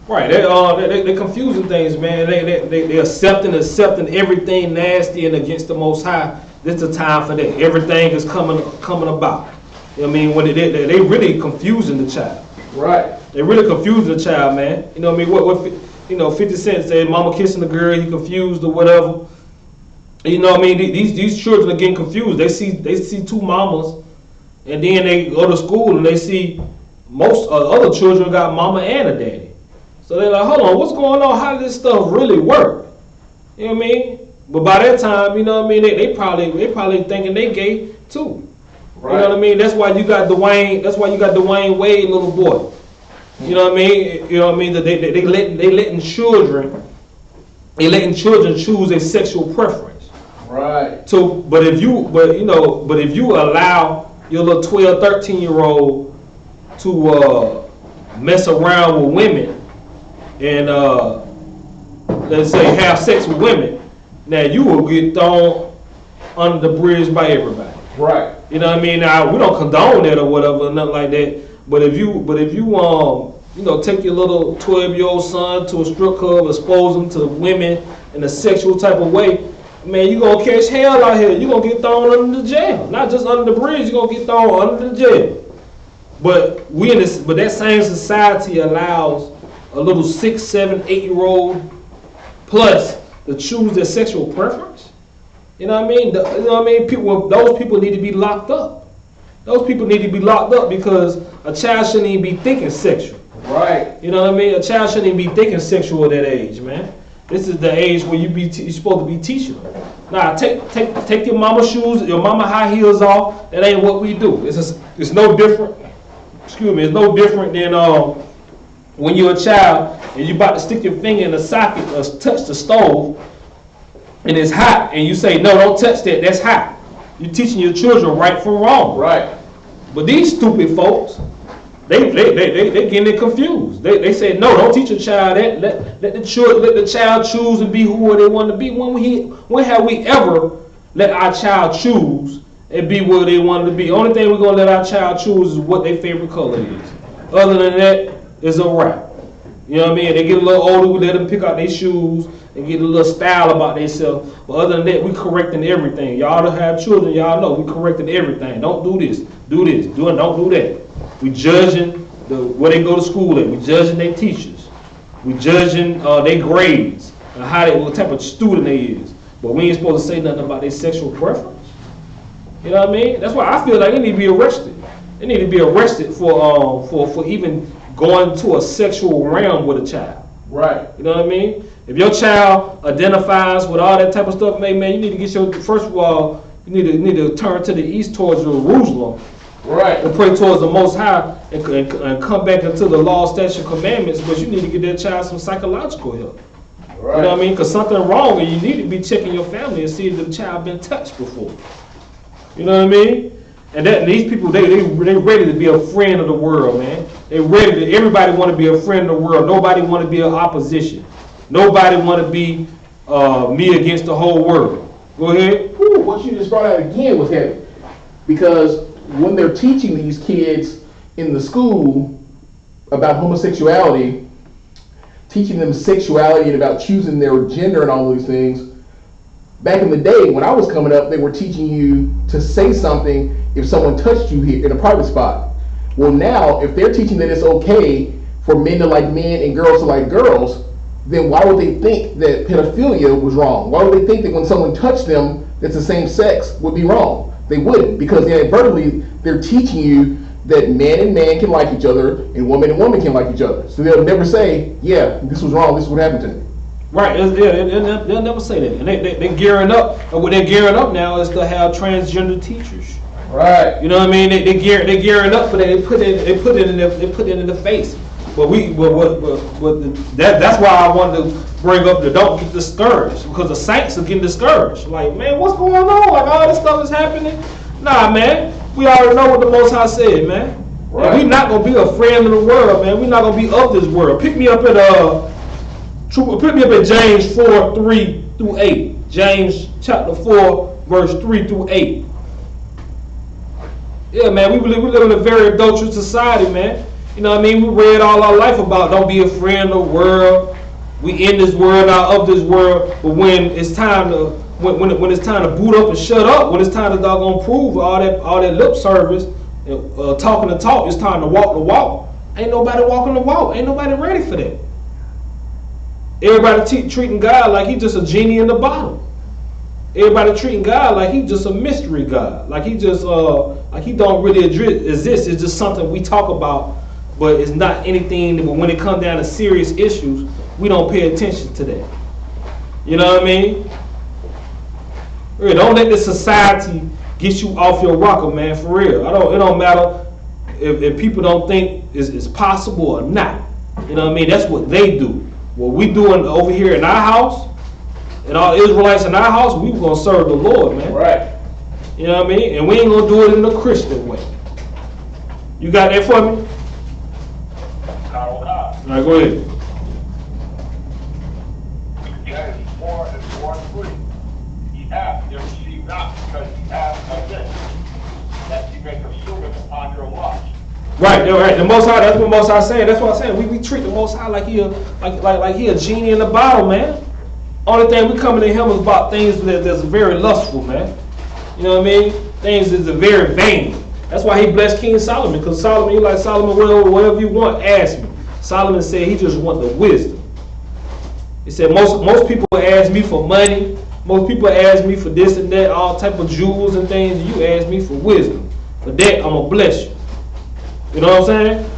Right. They confusing things, man. They accepting everything nasty and against the Most High. This is the time for that. Everything is coming about. You know what I mean? When they really confusing the child. Right. They really confusing the child, man. You know what I mean? What 50 Cent said, mama kissing the girl, he confused or whatever. You know what I mean? These children are getting confused. They see two mamas, and then they go to school and they see most other children got mama and a daddy. So they're like, hold on, what's going on? How does this stuff really work? You know what I mean? But by that time, you know what I mean, they probably thinking they gay too. Right. You know what I mean? That's why you got Dwayne Wade, little boy. You know what I mean? You know what I mean? That they letting children choose a sexual preference. Right. So, but if you allow your little 12, 13-year-old to mess around with women and let's say have sex with women, now you will get thrown under the bridge by everybody. Right. You know what I mean? Now we don't condone that or whatever, nothing like that. But if you take your little 12-year-old son to a strip club, expose him to women in a sexual type of way, man, you gonna catch hell out here. You gonna get thrown under the jail. Not just under the bridge, you gonna get thrown under the jail. But that same society allows a little 6, 7, 8-year-old plus to choose their sexual preference. You know what I mean? Those people need to be locked up. Those people need to be locked up because a child shouldn't even be thinking sexual. Right. You know what I mean? A child shouldn't even be thinking sexual at that age, man. This is the age where you're supposed to be teaching them. Now, take your mama shoes, your mama high heels off. That ain't what we do. It's no different. Excuse me. It's no different than when you're a child and you about to stick your finger in the socket or touch the stove and it's hot and you say, no, don't touch that. That's hot. You're teaching your children right from wrong. Right. But these stupid folks, they getting it confused. They say, no, don't teach your child that. Let the child choose and be who they want to be. When have we ever let our child choose and be where they want to be? The only thing we're going to let our child choose is what their favorite color is. Other than that, it's a wrap. You know what I mean? They get a little older, we let them pick out their shoes and get a little style about themselves. But other than that, we correcting everything. Y'all that have children, y'all know we correcting everything. Don't do this, don't do that. We judging where they go to school at. We judging their teachers. We judging their grades and what type of student they is. But we ain't supposed to say nothing about their sexual preference. You know what I mean? That's why I feel like they need to be arrested. They need to be arrested for even going to a sexual realm with a child. Right. You know what I mean? If your child identifies with all that type of stuff, man, you need to get first of all, you need to turn to the east towards Jerusalem. Right. And pray towards the Most High and come back into the law, statute, commandments. But you need to get that child some psychological help. Right. You know what I mean? Because something wrong, and you need to be checking your family and see if the child been touched before. You know what I mean? And these people, they ready to be a friend of the world, man. They ready to. Everybody want to be a friend of the world. Nobody want to be an opposition. Nobody want to be me against the whole world. Go ahead. Ooh, what you just brought out again was heavy, because when they're teaching these kids in the school about homosexuality, teaching them sexuality and about choosing their gender and all these things, back in the day when I was coming up, they were teaching you to say something if someone touched you here in a private spot. Well, now, if they're teaching that it's okay for men to like men and girls to like girls, then why would they think that pedophilia was wrong? Why would they think that when someone touched them that's the same sex would be wrong? They wouldn't, because inadvertently they're teaching you that man and man can like each other and woman can like each other. So they'll never say, yeah, this was wrong, this is what happened to me. Right, they'll never say that. And they're gearing up, and what they're gearing up now is to have transgender teachers. Right. You know what I mean? They're gearing up, but they put it in the face. But that's why I wanted to bring up the don't get discouraged, because the saints are getting discouraged. Like, man, what's going on? Like, all this stuff is happening. Nah, man, we already know what the Most High said, man. Right. And we're not gonna be a friend of the world, man. We're not gonna be of this world. Pick me up at James 4:3-8. James chapter 4, verse 3-8. Yeah, man, we live in a very adulterous society, man. You know what I mean? We read all our life about don't be a friend of the world. We in this world, not of this world. But when it's time to when it's time to boot up and shut up, when it's time to doggone prove all that lip service, talking the talk, it's time to walk the walk. Ain't nobody walking the walk. Ain't nobody ready for that. Everybody treating God like he just a genie in the bottle. Everybody treating God like he just a mystery God. Like he just like he don't really exist. It's just something we talk about, but it's not anything. But when it comes down to serious issues, we don't pay attention to that. You know what I mean? Really, don't let this society get you off your rocker, man. For real, it don't matter if people don't think it's possible or not. You know what I mean? That's what they do. What we doing over here in our house, and all Israelites in our house, we gonna serve the Lord, man. Right. You know what I mean? And we ain't gonna do it in the Christian way. You got that for me? All right, go ahead. James 4:3. Ye ask, and receive not, because ye ask again, that ye may consume it upon your lust. Right. The Most High. That's what Most High saying. That's what I'm saying. We treat the Most High like he a genie in the bottle, man. Only thing we coming to him is about things that's very lustful, man. You know what I mean? Things that's very vain. That's why he blessed King Solomon, because Solomon, whatever you want, ask me. Solomon said he just want the wisdom. He said most people ask me for money. Most people ask me for this and that, all type of jewels and things. And you ask me for wisdom. For that, I'm gonna bless you. You know what I'm saying?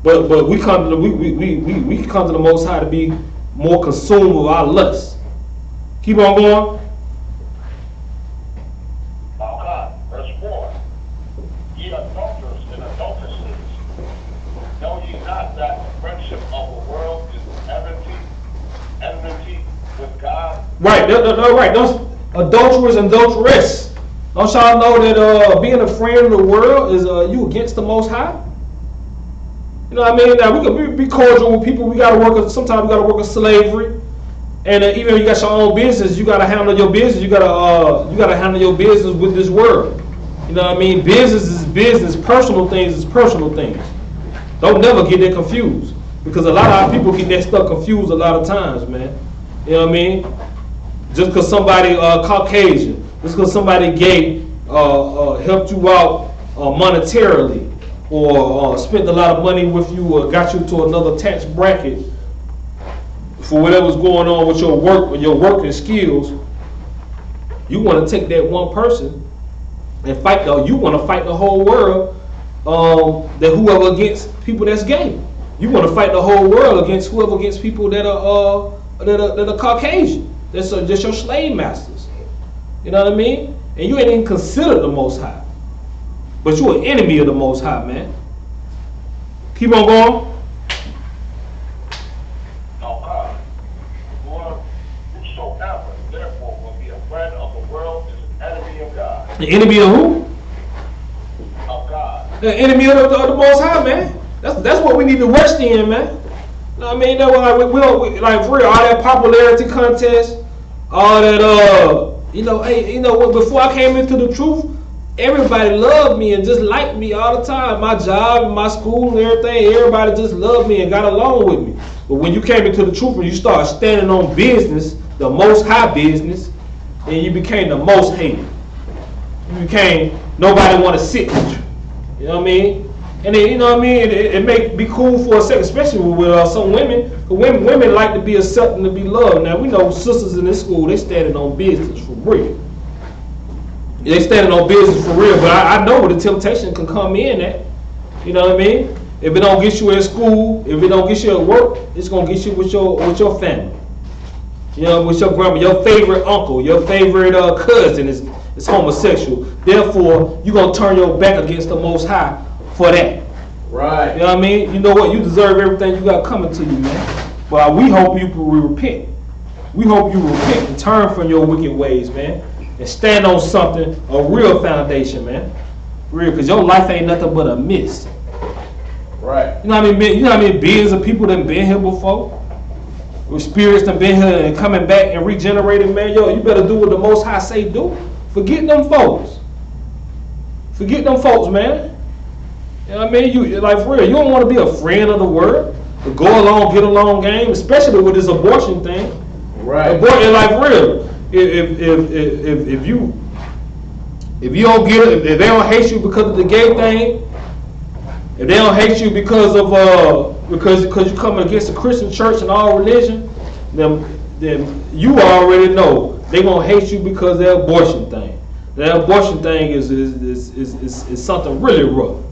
But we come to the Most High to be more consumed with our lust. Keep on going. Verse 4. Ye adulterers and adulteresses, know ye not that the friendship of the world is enmity with God? Right, right. Those adulterers and adulteress. Don't y'all know that being a friend of the world is you against the Most High? You know what I mean? Now we can be cordial with people. Sometimes we gotta work with slavery, and even if you got your own business, you gotta handle your business. You gotta handle your business with this world. You know what I mean? Business is business. Personal things is personal things. Don't never get that confused, because a lot of our people get that stuff confused a lot of times, man. You know what I mean? Just because somebody Caucasian, just because somebody gay helped you out monetarily, or spent a lot of money with you, or got you to another tax bracket for whatever's going on with your work or your working skills, you want to take that one person and fight. You want to fight the whole world. That whoever against people that's gay, you want to fight the whole world against whoever against people that are Caucasian. That's just your slave masters. You know what I mean? And you ain't even considered the Most High, but you're an enemy of the Most High, man. Keep on going. Whosoever therefore will be a friend of the world is an enemy of God. The enemy of who? Of God. The enemy of the Most High, man. That's what we need to rest in, man. You know what I mean? That we don't like for real. All that popularity contest, all that before I came into the truth, everybody loved me and just liked me all the time. My job and my school and everything, everybody just loved me and got along with me. But when you came into the truth and you started standing on business, the Most High business, then you became the most hated. You became nobody want to sit with you. You know what I mean? And then, you know what I mean? It may be cool for a second, especially with some women. Women like to be accepted and to be loved. Now, we know sisters in this school, they standing on business for real. They standing on business for real, but I know where the temptation can come in at. You know what I mean? If it don't get you at school, if it don't get you at work, it's gonna get you with your family. You know, with your grandma, your favorite uncle, your favorite cousin is homosexual. Therefore, you're gonna turn your back against the Most High for that. Right. You know what I mean? You know what? You deserve everything you got coming to you, man. But we hope you repent. We hope you repent and turn from your wicked ways, man. And stand on something, a real foundation, man. Real, because your life ain't nothing but a mess. Right. You know what I mean? You know how many billions of people that been here before? With spirits that been here and coming back and regenerating, man. Yo, you better do what the Most High say do. Forget them folks. Forget them folks, man. You know what I mean? You like for real. You don't want to be a friend of the world. The go along, get along game, especially with this abortion thing. Right. Abortion, like for real. If you don't get it, if they don't hate you because of the gay thing, if they don't hate you because of because you coming against the Christian church and all religion, then you already know they gonna hate you because of their abortion thing. That abortion thing is something really rough.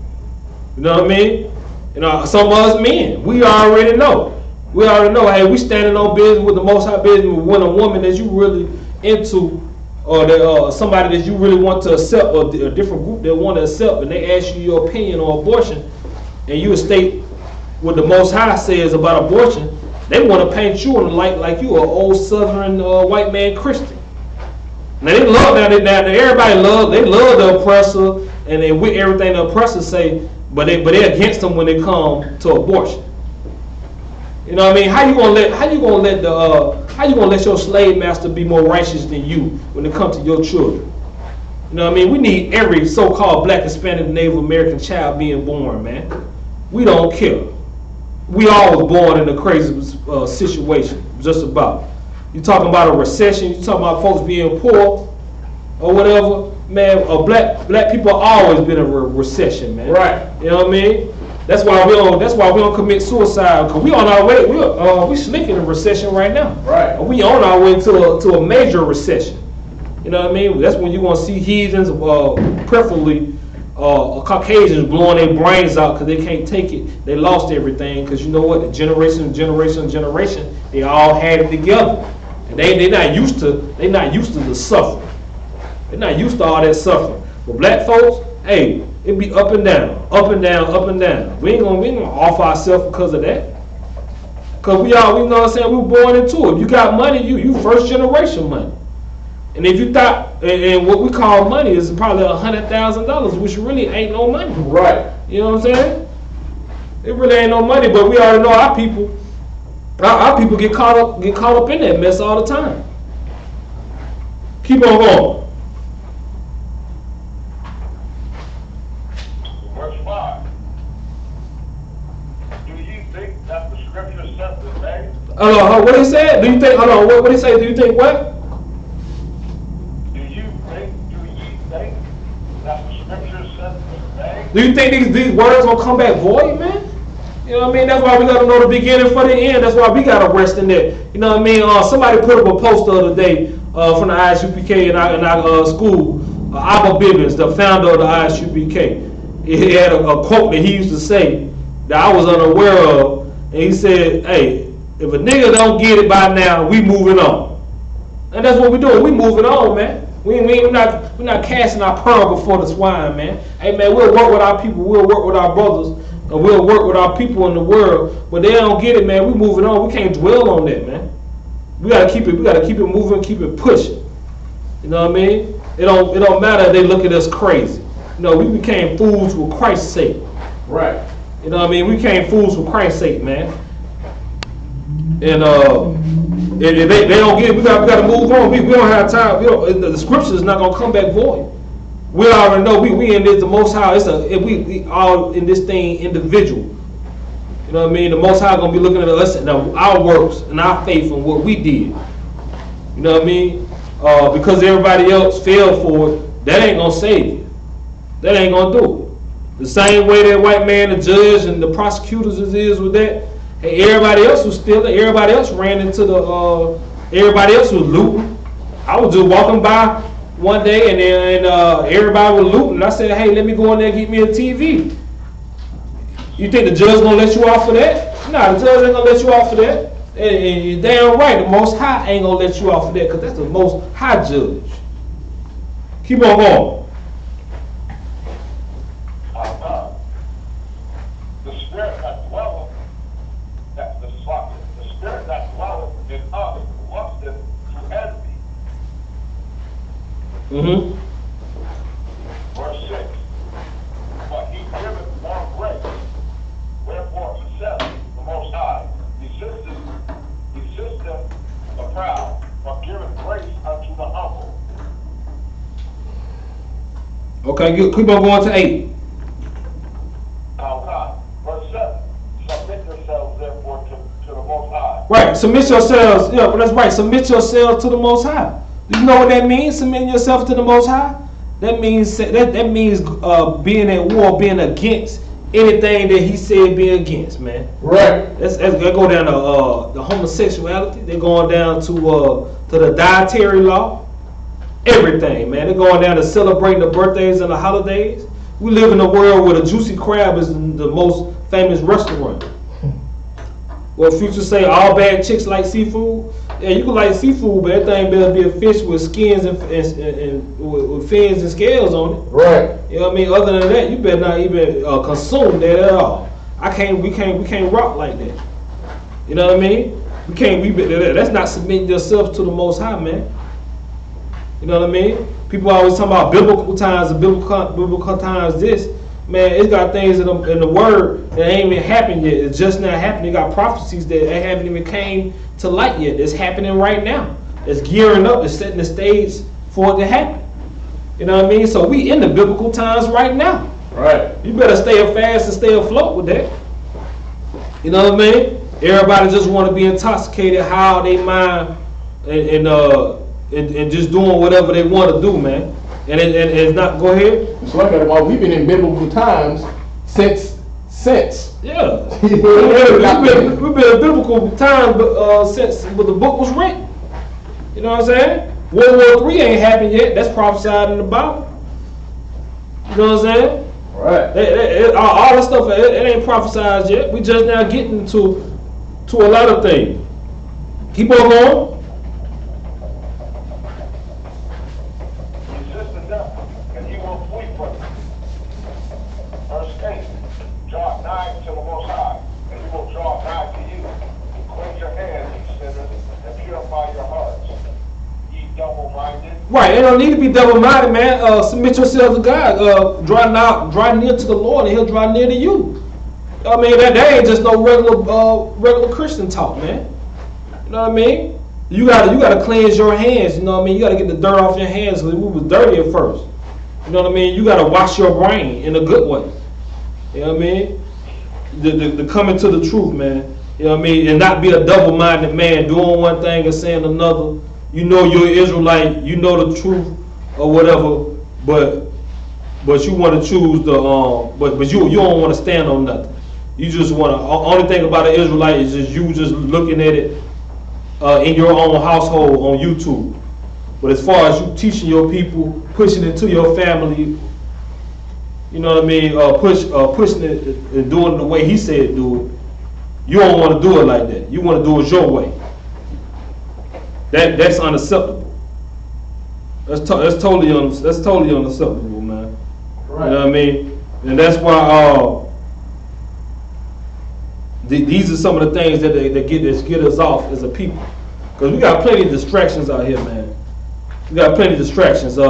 You know what I mean? You know, some of us men, we already know. We already know, hey, we standing on business with the Most High business. When a woman that you really into, or that somebody that you really want to accept, or a different group that want to accept, and they ask you your opinion on abortion, and you state what the Most High says about abortion, they want to paint you in the light like you an old Southern white man Christian. Now they love that. Everybody love. They love the oppressor, and they with everything the oppressor say, but they're against them when they come to abortion. You know what I mean? How you gonna let your slave master be more righteous than you when it comes to your children? You know what I mean? We need every so-called Black, Hispanic, Native American child being born, man. We don't care. We all was born in a crazy situation, just about. You talking about a recession? You talking about folks being poor or whatever? Man, black people always been in a recession, man. Right. You know what I mean? That's why we don't commit suicide, because we on our way. We slick in a recession right now. Right. We on our way to a major recession. You know what I mean? That's when you want to see heathens, preferably Caucasians, blowing their brains out because they can't take it. They lost everything because you know what? The generation, they all had it together, and they not used to the suffering. They're not used to all that suffering. But black folks, hey, it be up and down, up and down, up and down. We ain't gonna off ourselves because of that. Cause we know what I'm saying, we were born into it. You got money, you first generation money. And if you thought, and what we call money is probably $100,000, which really ain't no money. Right. You know what I'm saying? It really ain't no money, but we already know our people get caught up in that mess all the time. Keep on going. Verse 5. Do ye think that the scripture says the names What he said? Do you think? Hold on. What he say? Do you think what? Do ye think that the scripture says today? Do you think these words gonna come back void, man? You know what I mean? That's why we gotta know the beginning from the end. That's why we gotta rest in that. You know what I mean? Somebody put up a post the other day from the I.S.U.P.K. in our school. Abba Bibbins, the founder of the I.S.U.P.K. He had a quote that he used to say that I was unaware of, and he said, "Hey, if a nigga don't get it by now, we moving on." And that's what we doing. We moving on, man. We're not casting our pearl before the swine, man. Hey, man, we'll work with our people. We'll work with our brothers. And we'll work with our people in the world. But they don't get it, man. We moving on. We can't dwell on that, man. We gotta keep it moving, keep it pushing. You know what I mean? It don't matter if they look at us crazy. You know, we became fools for Christ's sake. Right. You know what I mean? We became fools for Christ's sake, man. And if they don't get it, we gotta move on. We don't have time. The scripture is not gonna come back void. We already know we in this the Most High. We all in this thing individual. You know what I mean? The Most High gonna be looking at us and our works and our faith and what we did. You know what I mean? Because everybody else fell for it, that ain't gonna save you. That ain't gonna do it. The same way that white man, the judge, and the prosecutors is with that. Hey, everybody else was stealing. Everybody else ran into everybody else was looting. I was just walking by one day and then everybody was looting. I said, "Hey, let me go in there and get me a TV." You think the judge gonna let you off for that? Nah, the judge ain't gonna let you off for that. And you're damn right, the Most High ain't gonna let you off for that because that's the Most High judge. Keep on going. The spirit that dwelleth, the spirit that dwelleth in us lusteth to envy. Verse 6. But he giveth more grace. Wherefore he said, the Most High, resisteth the proud, but giveth grace unto the humble. Okay, good. Keep on going to 8. Verse 7. Submit yourselves therefore to the Most High. Right, submit yourselves. Yeah, that's right. Submit yourselves to the Most High. You know what that means? Submitting yourself to the Most High. That means being at war, being against anything that He said be against, man. Right. They go down to the homosexuality. They're going down to the dietary law. Everything, man. They're going down to celebrating the birthdays and the holidays. We live in a world where the Juicy Crab is the most famous restaurant. Well, Future say all bad chicks like seafood. Yeah, you can like seafood, but that thing better be a fish with skins and with fins and scales on it. Right. You know what I mean? Other than that, you better not even consume that at all. We can't rock like that. You know what I mean? That's not submitting yourself to the Most High, man. You know what I mean? People always talking about biblical times and biblical times this. Man, it's got things in the word that ain't even happened yet. It's just not happening. You got prophecies that haven't even came to light yet. It's happening right now. It's gearing up. It's setting the stage for it to happen. You know what I mean? So we in the biblical times right now. Right. You better stay fast and stay afloat with that. You know what I mean? Everybody just want to be intoxicated, how they mind, and just doing whatever they want to do, man. And it's not. Go ahead. It's like that. Well, we've been in biblical times since. Yeah. we've been in biblical times since the book was written. You know what I'm saying? World War III ain't happened yet. That's prophesied in the Bible. You know what I'm saying? Right. All that stuff, it ain't prophesied yet. We just now getting to a lot of things. Keep on going. Resist the devil, and he will flee from you. Verse 8. Draw nigh to the Most High, and he will draw nigh to you. Cleanse your hands, ye sinners, and purify your hearts. Ye double-minded. Right, it don't need to be double-minded, man. Submit yourself to God. Draw near to the Lord, and He'll draw near to you. I mean, that ain't just no regular Christian talk, man. You know what I mean? You gotta cleanse your hands. You know what I mean? You gotta get the dirt off your hands because we was dirty at first. You know what I mean? You gotta wash your brain in a good way. You know what I mean? The coming to the truth, man. You know what I mean? And not be a double-minded man doing one thing and saying another. You know you're Israelite, you know the truth or whatever, but you want to choose the but you don't want to stand on nothing. You just want to. Only thing about an Israelite is just you just looking at it in your own household on YouTube. But as far as you teaching your people, pushing it to your family, you know what I mean, pushing it and doing it the way he said do it, you don't want to do it like that. You want to do it your way. That's unacceptable. That's totally unacceptable, man. Right. You know what I mean? And that's why these are some of the things that get us off as a people. Because we got plenty of distractions out here, man. We got plenty of distractions. We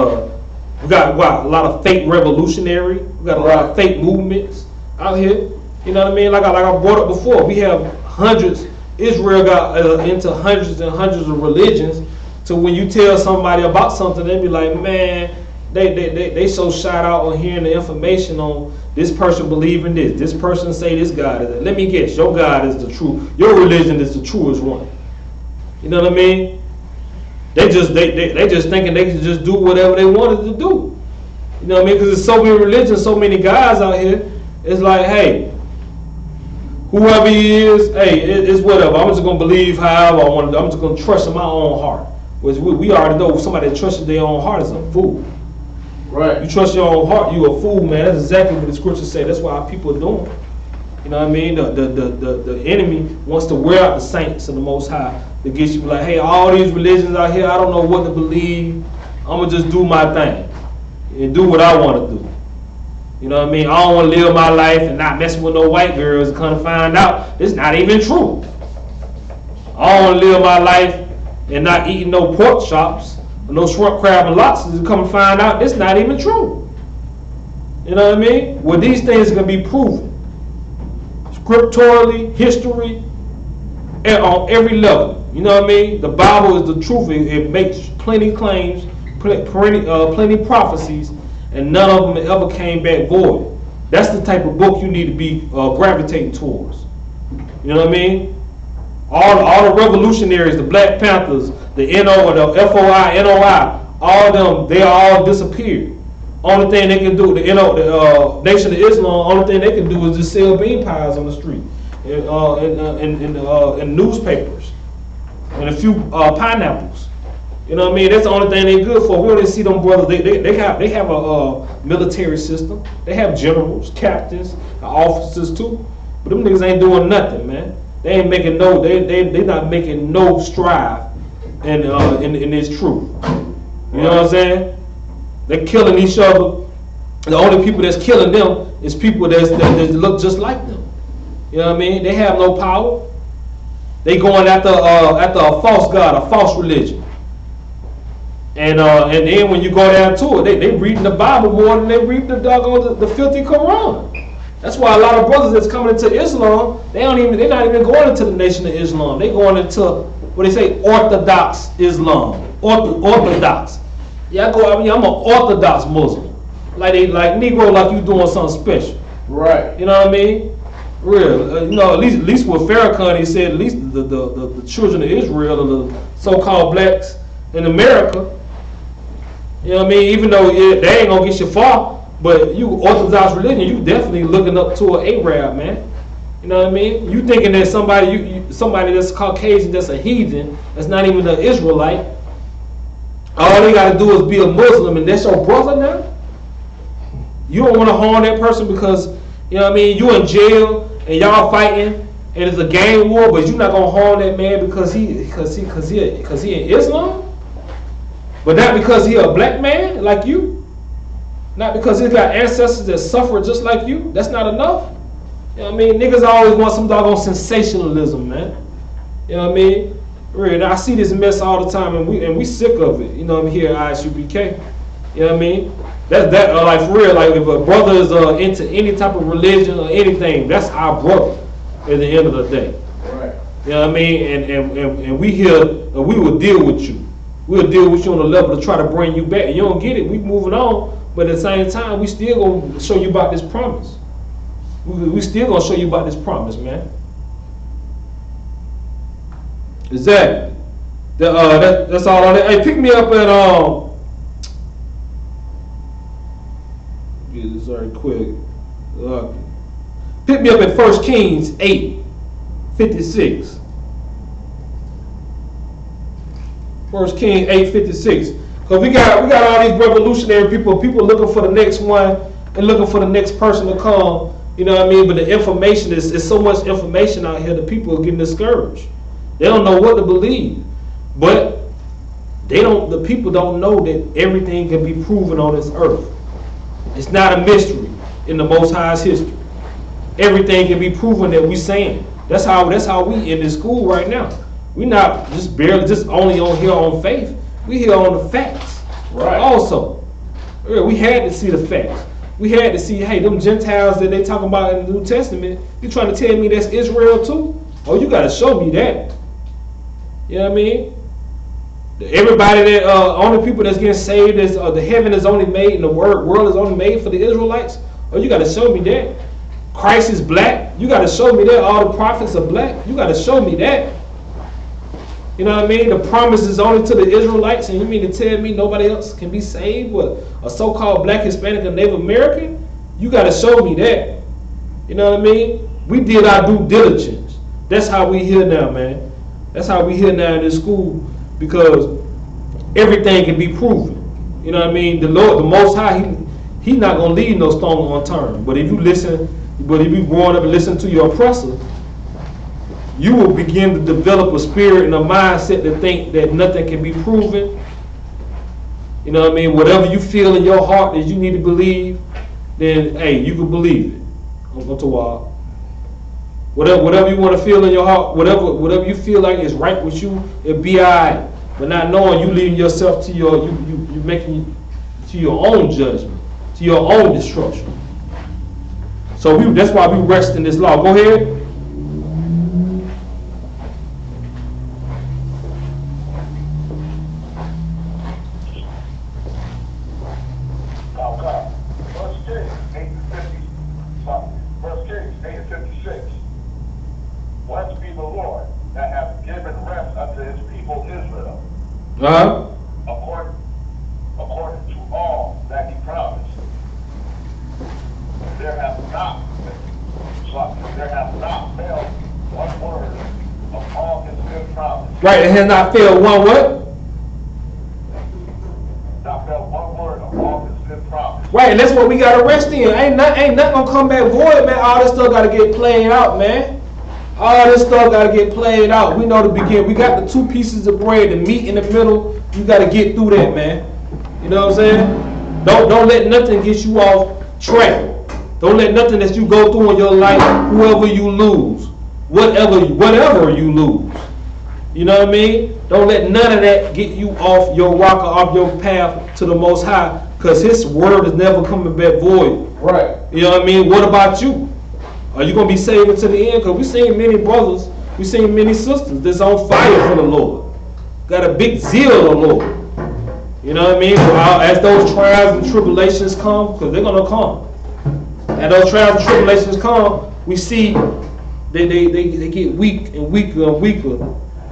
got a lot of fake revolutionary. We got a lot of fake movements out here. You know what I mean? Like I brought up before, we have hundreds. Israel got into hundreds and hundreds of religions. So when you tell somebody about something, they be like, man, they so shot out on hearing the information on this person believing this person say this God is that. Let me guess, your God is the true. Your religion is the truest one. You know what I mean? They just thinking they can just do whatever they wanted to do. You know what I mean? Because there's so many religions, so many guys out here. It's like, hey, whoever he is, hey, it's whatever. I'm just gonna believe however I want to. I'm just gonna trust in my own heart. Which we already know somebody that trusts their own heart is a fool. Right. You trust your own heart, you a fool, man. That's exactly what the scriptures say. That's what our people are doing. You know what I mean? The enemy wants to wear out the saints of the Most High. To get you like, hey, all these religions out here, I don't know what to believe. I'm gonna just do my thing and do what I want to do. You know what I mean? I don't want to live my life and not mess with no white girls and come to find out it's not even true. I don't want to live my life and not eating no pork chops or no shrimp, crab, and lobsters and come to find out it's not even true. You know what I mean? Well, these things are going to be proven. Scripturally, history, and on every level. You know what I mean? The Bible is the truth. It makes plenty claims, plenty prophecies, and none of them ever came back void. That's the type of book you need to be gravitating towards. You know what I mean? All the revolutionaries, the Black Panthers, the NO or the FOI, NOI, all of them, they all disappeared. Only thing they can do, the Nation of Islam, only thing they can do is just sell bean pies on the street, in newspapers, and a few pineapples. You know what I mean? That's the only thing they're good for. We don't even see them brothers. They have a military system. They have generals, captains, officers too. But them niggas ain't doing nothing, man. They ain't making no. They not making no strive in this truth. You know what I'm saying? They're killing each other. The only people that's killing them is people that look just like them. You know what I mean? They have no power. They going after a false god, a false religion. And then when you go down to it, they reading the Bible more than they read the doggone the filthy Quran. That's why a lot of brothers that's coming into Islam, they're not even going into the Nation of Islam. They going into what they say, Orthodox Islam. Orthodox. Yeah, I'm an Orthodox Muslim. Like Negro, like you doing something special. Right. You know what I mean? Real. At least what Farrakhan, he said, at least the children of Israel or the so-called blacks in America, you know what I mean? Even though they ain't gonna get you far, but you Orthodox religion, you definitely looking up to an Arab, man. You know what I mean? You thinking that somebody that's Caucasian, that's a heathen, that's not even an Israelite, all they gotta do is be a Muslim, and that's your brother now? You don't want to harm that person because, you know what I mean, you in jail and y'all fighting and it's a gang war, but you're not gonna harm that man because he in Islam? But not because he a black man like you? Not because he's got ancestors that suffer just like you? That's not enough? You know what I mean? Niggas always want some doggone sensationalism, man. You know what I mean? Really, I see this mess all the time, and we sick of it. You know what I mean? Here at I.S.U.P.K. You know what I mean? That like for real. Like if a brother is into any type of religion or anything, that's our brother. At the end of the day, right? You know what I mean? And we here, we will deal with you. We'll deal with you on a level to try to bring you back. You don't get it, we moving on. But at the same time, we still gonna show you about this promise. We still gonna show you about this promise, man. Exactly. That's all on that. Hey, pick me up at get this very quick. Pick me up at 1 Kings 8:56. 1 Kings 8:56. Cause we got all these revolutionary people looking for the next one and looking for the next person to come. You know what I mean? But the information is so much information out here. The people are getting discouraged. They don't know what to believe. But the people don't know that everything can be proven on this earth. It's not a mystery in the Most High's history. Everything can be proven that we saying. That's how we in this school right now. We not just only on here on faith. We here on the facts. Right. Also, we had to see the facts. We had to see, hey, them Gentiles that they talking about in the New Testament, you trying to tell me that's Israel too? Oh, you got to show me that. You know what I mean? Everybody that only people that's getting saved is the heaven is only made and the world is only made for the Israelites. Oh, you got to show me that. Christ is black. You got to show me that. All the prophets are black. You got to show me that. You know what I mean? The promise is only to the Israelites, and you mean to tell me nobody else can be saved? What, a so-called black, Hispanic, or Native American? You got to show me that. You know what I mean? We did our due diligence. That's how we here now, man. That's how we here now in this school, because everything can be proven. You know what I mean? The Lord, the Most High, He not gonna leave no stone unturned. But if you growing up and listen to your oppressor, you will begin to develop a spirit and a mindset to think that nothing can be proven. You know what I mean? Whatever you feel in your heart that you need to believe, then hey, you can believe it. Whatever you want to feel in your heart, whatever you feel like is right with you, it'll be alright. But not knowing you leading yourself to you making to your own judgment, to your own destruction. So that's why we rest in this law. Go ahead. First Kings 8:56. Blessed be the Lord that hath given rest unto his people Israel. According to all that he promised. There hath not failed one word of all his good promise. Right, it has not failed one what? Not failed one word of all his good promise. Right, and that's what we got to rest in. Ain't nothing gonna come back void, man. All this stuff got to get played out, man. All this stuff got to get played out. We know the beginning. We got the 2 pieces of bread, the meat in the middle. You got to get through that, man. You know what I'm saying? Don't let nothing get you off track. Don't let nothing that you go through in your life, whoever you lose, whatever you lose. You know what I mean? Don't let none of that get you off your rock or off your path to the Most High, because His word is never coming back void. Right. You know what I mean? What about you? Are you going to be saved until the end? Because we've seen many brothers, we've seen many sisters that's on fire for the Lord. Got a big zeal of the Lord. You know what I mean? As those trials and tribulations come, because they're going to come. As those trials and tribulations come, we see they get weak and weaker and weaker,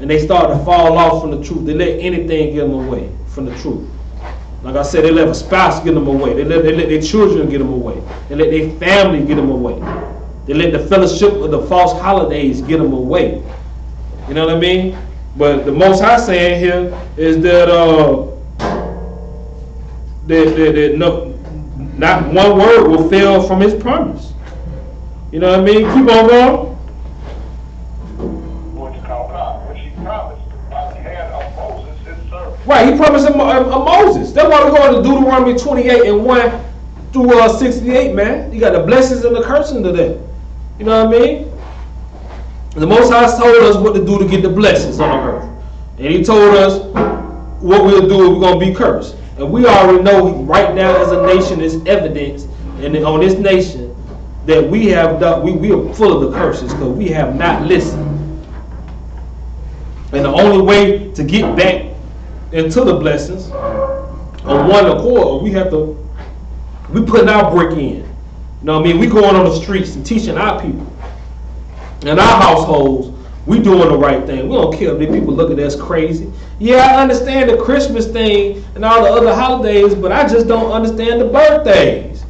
and they start to fall off from the truth. They let anything get them away from the truth. Like I said, they let a spouse get them away. They let their children get them away. They let their family get them away. They let the fellowship of the false holidays get them away. You know what I mean? But the Most High saying here is that not one word will fail from His promise. You know what I mean? Keep on going. Which he promised by the hand of Moses, his servant. Right, He promised Moses. That's why we're going to Deuteronomy 28 and 1 through 68, man. You got the blessings and the cursing to that. You know what I mean? The Most High told us what to do to get the blessings on the earth. And He told us what we'll do if we're going to be cursed. And we already know right now as a nation is evidence and on this nation that we have done, we are full of the curses because we have not listened. And the only way to get back into the blessings on one accord, we putting our brick in. You know what I mean? We going on the streets and teaching our people and our households We doing the right thing. We don't care if people look at us crazy. Yeah, I understand the Christmas thing and all the other holidays, but I just don't understand the birthdays.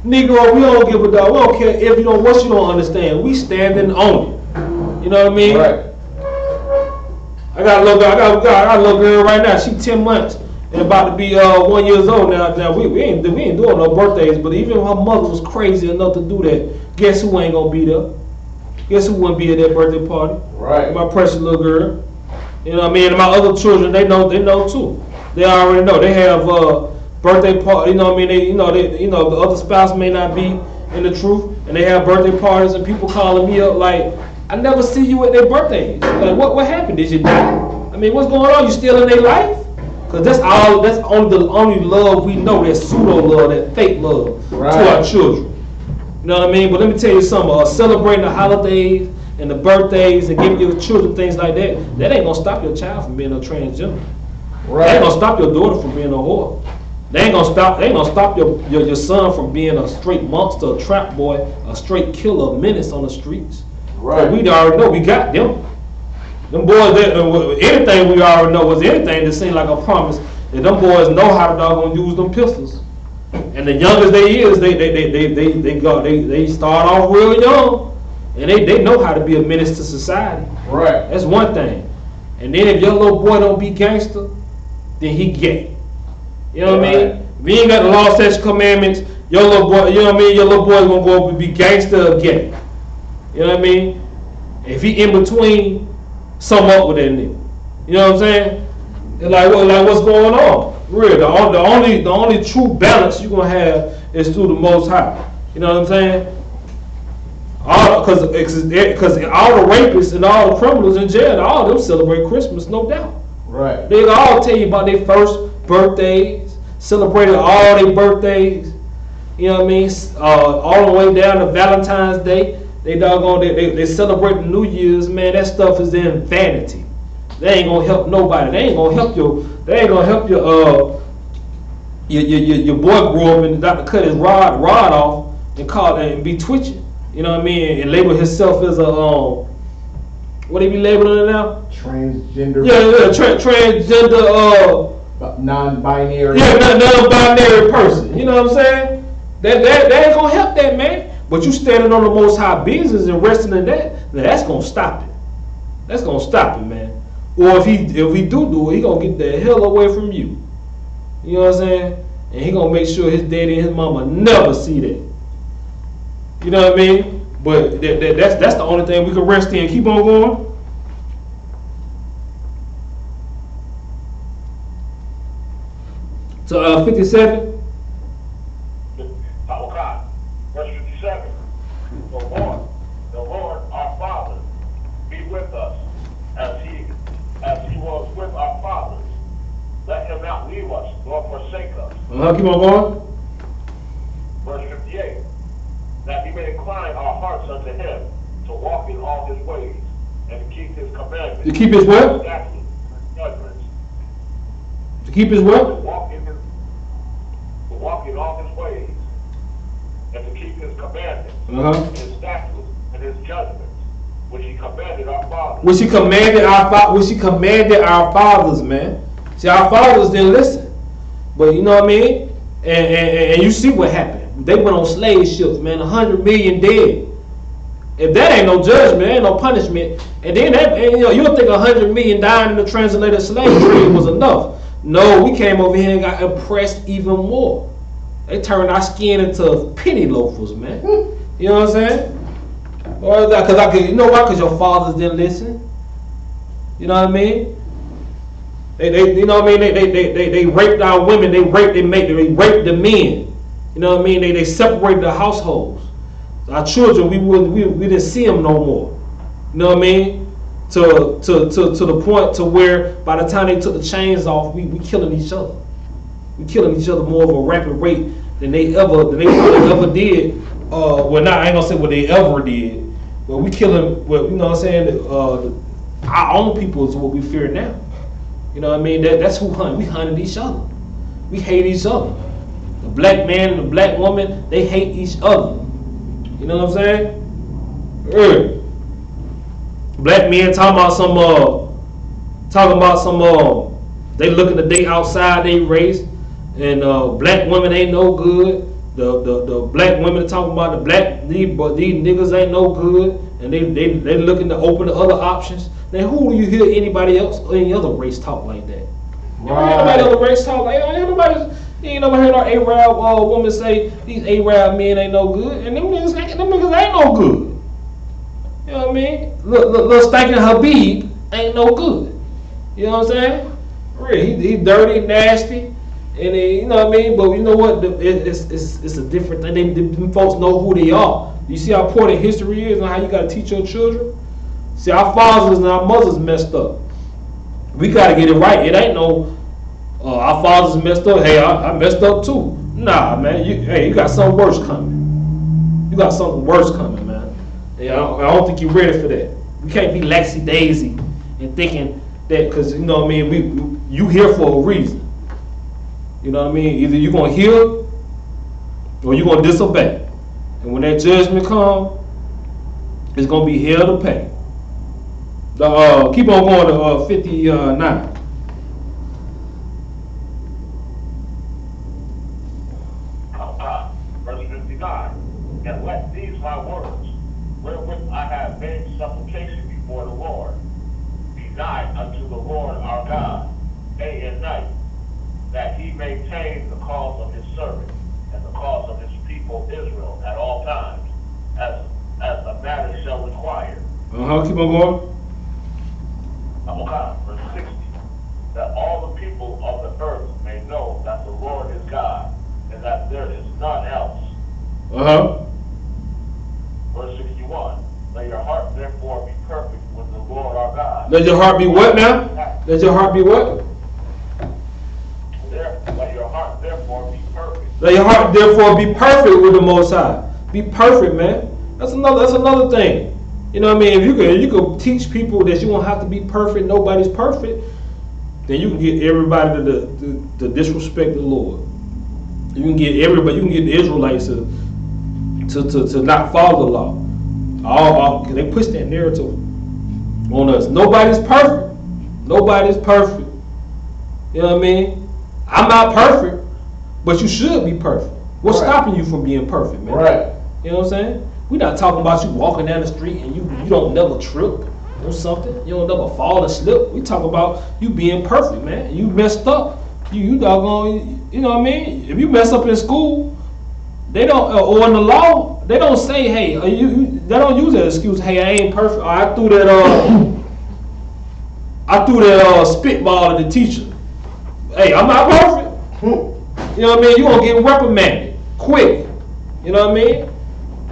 Negro, we don't give a dog. We don't care if you don't what you don't understand. We standing on it. You know what I mean? Right. I got a little girl. I got a little girl right now. She 10 months and about to be 1 year old now. Now we ain't doing no birthdays, but even if her mother was crazy enough to do that, guess who ain't gonna be there? Guess who wouldn't be at that birthday party? Right. My precious little girl. You know what I mean? And my other children, they know too. They already know. They have birthday party. You know what I mean? The other spouse may not be in the truth, and they have birthday parties, and people calling me up like, I never see you at their birthdays. Like, what happened? Did you die? I mean, what's going on? You still in their life? Because that's only love we know. That pseudo love, that fake love to our children. You know what I mean? But let me tell you something. Celebrating the holidays and the birthdays and giving your children things like that ain't gonna stop your child from being a transgender. Right. That ain't gonna stop your daughter from being a whore. They ain't gonna stop your son from being a straight monster, a trap boy, a straight killer, a menace on the streets. Right. We already know we got them. Them boys, anything we already know was anything that seemed like a promise that them boys know how to doggone use them pistols. And the youngest they is, they start off real young, and they know how to be a menace to society. Right. That's one thing. And then if your little boy don't be gangster, then he gay. You know what I mean? If he ain't got the law, statutes, commandments, your little boy, you know what I mean? Your little boy's gonna go up and be gangster or gay. You know what I mean? If he in between, sum up with that nigga. You know what I'm saying? It's like what's going on? Real. The only true balance you gonna have is through the Most High. You know what I'm saying? Because all the rapists and all the criminals in jail, all of them celebrate Christmas, no doubt. Right. They all tell you about their first birthdays, celebrated all their birthdays. You know what I mean? All the way down to Valentine's Day. They celebrate the New Year's, man. That stuff is in vanity. They ain't gonna help nobody. They ain't gonna help your boy grew up and got to cut his rod off and call it and be twitching. You know what I mean? And label himself as a what he be labeling it now? Transgender. Yeah, transgender. Non-binary. Yeah, non-binary person. You know what I'm saying? That ain't gonna help that man. But you standing on the Most High business and resting in that, that's gonna stop it. That's gonna stop it, man. Or if he do it, he gonna get the hell away from you. You know what I'm saying? And he gonna make sure his daddy and his mama never see that. You know what I mean? But that's the only thing we can rest in. Keep on going. So 57. Verse 57. The Lord, our Father, be with us as he was with our fathers. Let him not leave us nor forsake us. Keep on going. Verse 58. That he may incline our hearts unto him to walk in all his ways and to keep his commandments. To keep his what? Statutes, judgments. To keep his what? To walk in all his ways. And to keep his commandments, his statutes, and his judgments, which he commanded our fathers. Which he commanded our fathers, man. See, our fathers didn't listen. But you know what I mean? And you see what happened. They went on slave ships, man. 100 million dead. If that ain't no judgment, ain't no punishment. And then you don't think 100 million dying in the translated slave trade was enough. No, we came over here and got oppressed even more. They turned our skin into penny loafers, man. You know what I'm saying? You know why? Because your fathers didn't listen. You know what I mean? You know what I mean? They raped our women. They raped the men. You know what I mean? They separated the households. Our children, we didn't see them no more. You know what I mean? To the point to where by the time they took the chains off, we killing each other. We killing each other more of a rapid rate than they probably ever did. I ain't gonna say what they ever did, but we killing. Well, you know what I'm saying? Our own people is what we fear now. You know what I mean? That's who hunt. We hunted each other. We hate each other. The black man and the black woman, they hate each other. You know what I'm saying? Black men talking about some they looking to date outside their race, and black women ain't no good. The black women talking about these niggas ain't no good, and they looking to open to other options. Then who do you hear anybody else or any other race talk like that? You don't hear nobody other race talk like that. You ain't never heard no Arab woman say these Arab men ain't no good, and them niggas ain't no good. You know what I mean? Little stinking Habib ain't no good. You know what I'm saying? Really, he dirty, nasty, and you know what I mean. But you know what? It's a different thing. Them folks know who they are. You see how important history is and how you got to teach your children. See, our fathers and our mothers messed up. We got to get it right. It ain't no our fathers messed up. Hey, I messed up too. Nah, man. You got something worse coming. You got something worse coming, man. Yeah, I don't think you're ready for that. We can't be laxy daisy and thinking that because you know what I mean. You here for a reason. You know what I mean. Either you're gonna hear or you're gonna disobey. And when that judgment comes, it's gonna be hell to pay. Keep on going to 59. Verse 59. And let these my words, wherewith I have made supplication before the Lord, be nigh unto the Lord our God, day and night, that he maintain the cause of his servant and the cause of his people Israel at all times, as the matter shall require. Keep on going. Verse 60. That all the people of the earth may know that the Lord is God, and that there is none else. Verse 61. Let your heart therefore be perfect with the Lord our God. Let your heart be what now? Let your heart be what? Let your heart therefore be perfect. Let your heart therefore be perfect with the Most High. Be perfect, man. That's another thing. You know what I mean? If you could teach people that you don't have to be perfect, nobody's perfect, then you can get everybody to disrespect the Lord. You can get everybody. You can get the Israelites to not follow the law. Cause they push that narrative on us. Nobody's perfect. Nobody's perfect. You know what I mean? I'm not perfect, but you should be perfect. What's stopping you from being perfect, man? Right. You know what I'm saying? We're not talking about you walking down the street and you don't never trip or something. You don't never fall and slip. We talk about you being perfect, man. You messed up. You doggone. You know what I mean? If you mess up in school, they don't, or in the law, they don't say, hey, they don't use that excuse. Hey, I ain't perfect. Or I threw that spitball at the teacher. Hey, I'm not perfect. You know what I mean? You gonna get reprimanded quick. You know what I mean?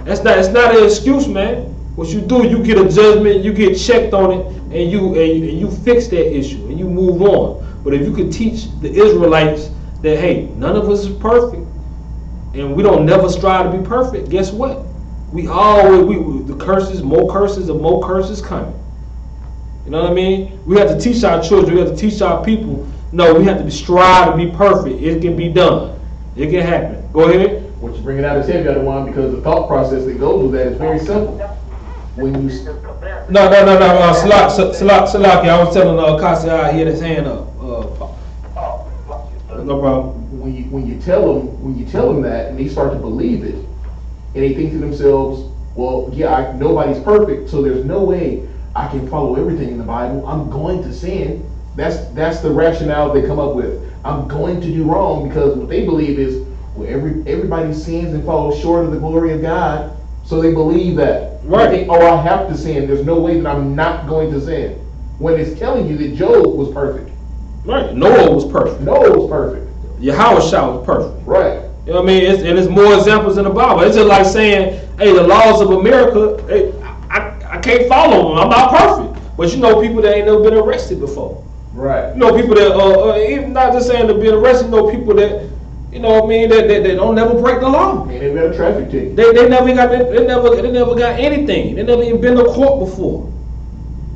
It's not an excuse, man. What you do, you get a judgment, you get checked on it, and you fix that issue and you move on. But if you could teach the Israelites that hey, none of us is perfect, and we don't never strive to be perfect, guess what? The curses, more curses coming. You know what I mean? We have to teach our children, we have to teach our people. No, we have to strive to be perfect. It can be done. It can happen. Go ahead. What you bring it out is heavy, other one, because the thought process that goes with that is very simple. When you No, Salaki, I was telling Kasi I hit his hand up. No problem. When you tell them that, and they start to believe it, and they think to themselves, well, yeah, nobody's perfect, so there's no way I can follow everything in the Bible. I'm going to sin. That's the rationale they come up with. I'm going to do wrong because what they believe is, well, everybody sins and falls short of the glory of God, so they believe that. Right. They think, oh, I have to sin. There's no way that I'm not going to sin. When it's telling you that Job was perfect. Right. Noah was perfect. Yahanna was perfect. Right. You know what I mean? And there's more examples in the Bible. It's just like saying, hey, the laws of America, hey, I can't follow them. I'm not perfect. But you know people that ain't never been arrested before. Right. You know people that, even not just saying they've been arrested, you know people that, you know what I mean, that don't never break the law. And they got a traffic ticket. They never got anything. They never even been to court before.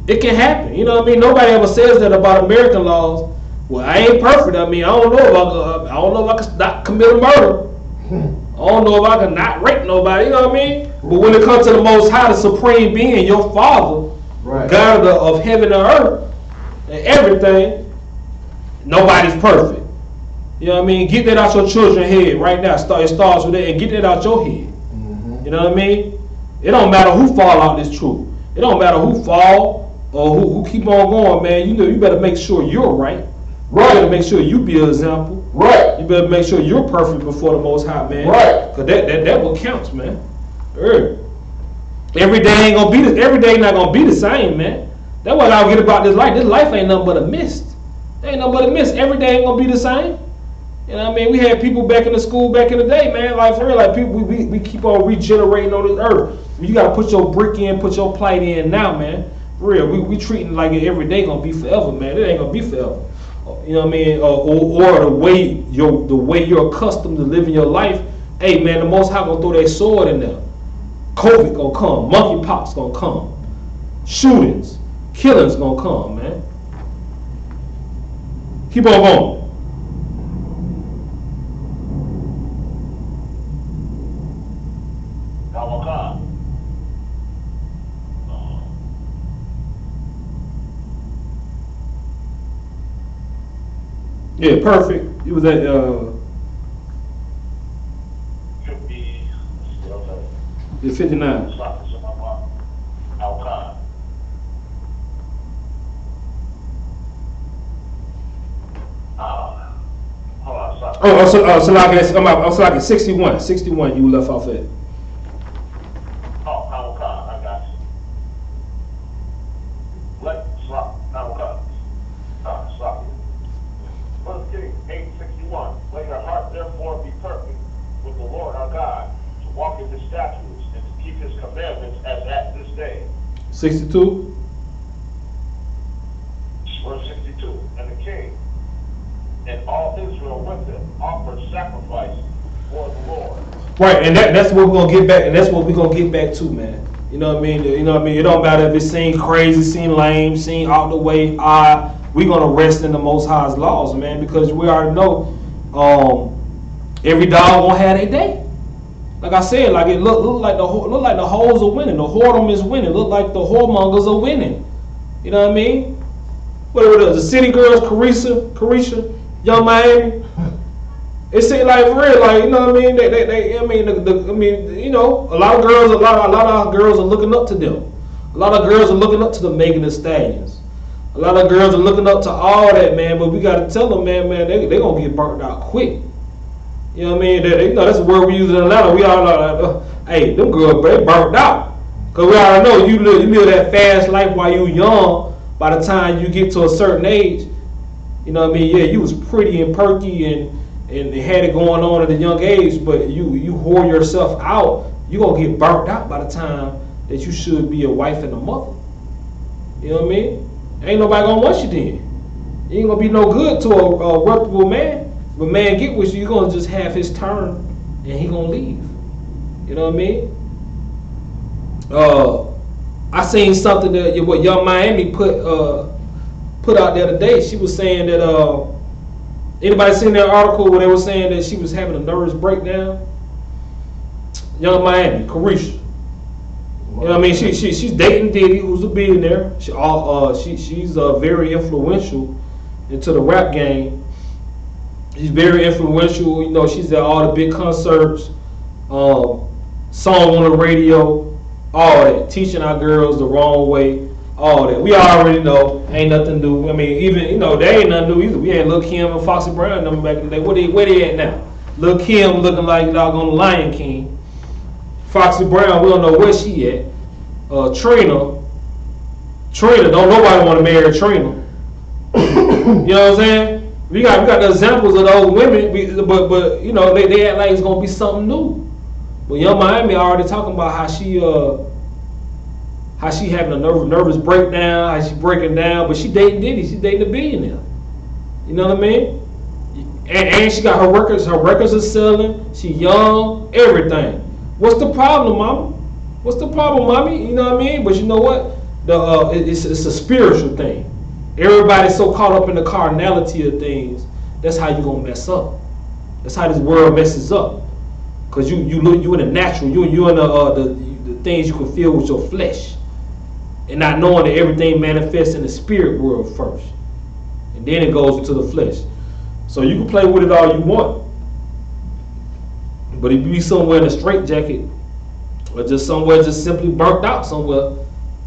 It can happen. You know what I mean? Nobody ever says that about American laws. Well, I ain't perfect. I mean, I don't know if I can not commit a murder. I don't know if I can not rape nobody. You know what I mean? But when it comes to the Most High, the Supreme Being, your Father, Right. God of heaven and earth and everything, nobody's perfect. You know what I mean? Get that out your children's head right now. It starts with that, and get that out your head. Mm-hmm. You know what I mean? It don't matter who fall out this truth. It don't matter who fall or who keep on going, man. You know, you better make sure you're right. Right. You better make sure you be an example. Right. You better make sure you're perfect before the Most High, man. Right. Cause that what counts, man. Every day ain't gonna be every day not gonna be the same, man. That's what I get about this life. This life ain't nothing but a mist. Ain't nothing but a mist. Every day ain't gonna be the same. You know what I mean? We had people back in the school back in the day, man. Like for real, like people, we keep on regenerating on this earth. You gotta put your brick in, put your plight in now, man. For real, we treating like every day gonna be forever, man. It ain't gonna be forever. You know what I mean? Or the way you're accustomed to living your life. Hey, man, the Most High gonna throw that sword in there. COVID gonna come, monkeypox gonna come, shootings, killings gonna come, man. Keep on going. Yeah, perfect. It was at Should be still there. the 59. It's not the same amount. Al-Khan. Hold on, stop. So like at 61. 61 you left off at. Oh, Al-Khan, I got you. Let slap Al-Khan. Slap you. First Kings 8:61. Let your heart therefore be perfect with the Lord our God, to walk in his statutes and to keep his commandments as at this day. 62. Verse 62. And the king and all Israel with him offered sacrifice for the Lord. Right, and that's what we're gonna get back, and that's what we're gonna get back to, man. You know what I mean? You know what I mean? It don't matter if it seems crazy, seem lame, seem out the way, odd. We're gonna rest in the Most High's laws, man, because we already know every dog gonna have their day. Like I said, like it look like the hoes are winning, the whoredom is winning, look like the whoremongers are winning. You know what I mean? What it is, the city girls, Carisha, Young Miami. It seems like for real, like you know what I mean. I mean, you know, a lot of girls are looking up to them. A lot of girls are looking up to the Megan Thee Stallions. A lot of girls are looking up to all that, man. But we gotta tell them, man, they gonna get burnt out quick. You know what I mean? You know, that's the word we use in Atlanta. We all know, hey, them girls, they burnt out. Cause we already know you live that fast life while you young. By the time you get to a certain age, you know what I mean? Yeah, you was pretty and perky and had it going on at a young age, but you whore yourself out, you're going to get burnt out by the time that you should be a wife and a mother. You know what I mean? Ain't nobody going to want you then. You ain't going to be no good to a reputable man. If a man get with you, you're going to just have his turn and he going to leave. You know what I mean? I seen something that what Young Miami put out the other day. She was saying that anybody seen that article where they were saying that she was having a nervous breakdown? Young Miami, Carisha. You know what I mean? She's dating Diddy, who's a billionaire. She's very influential into the rap game. She's very influential. You know, she's at all the big concerts, song on the radio. All that, teaching our girls the wrong way, all that. We already know, ain't nothing new. I mean, even, you know, they ain't nothing new either. We had Lil' Kim and Foxy Brown them back in the day. Where they at now? Lil' Kim looking like doggone Lion King. Foxy Brown, we don't know where she at. Trina, don't nobody want to marry Trina. You know what I'm saying? We got the examples of those women, but you know, they act like it's gonna be something new. Well, Young Miami already talking about how she having a nervous breakdown, how she breaking down, but she dating Diddy, she dating a billionaire. You know what I mean? And she got her records are selling, she young, everything. What's the problem, mama? What's the problem, mommy? You know what I mean? But you know what? It's a spiritual thing. Everybody's so caught up in the carnality of things, that's how you gonna mess up. That's how this world messes up. Cause you in the natural, you in the things you can feel with your flesh, and not knowing that everything manifests in the spirit world first, and then it goes into the flesh. So you can play with it all you want, but if you be somewhere in a straitjacket, or just somewhere just simply burnt out somewhere,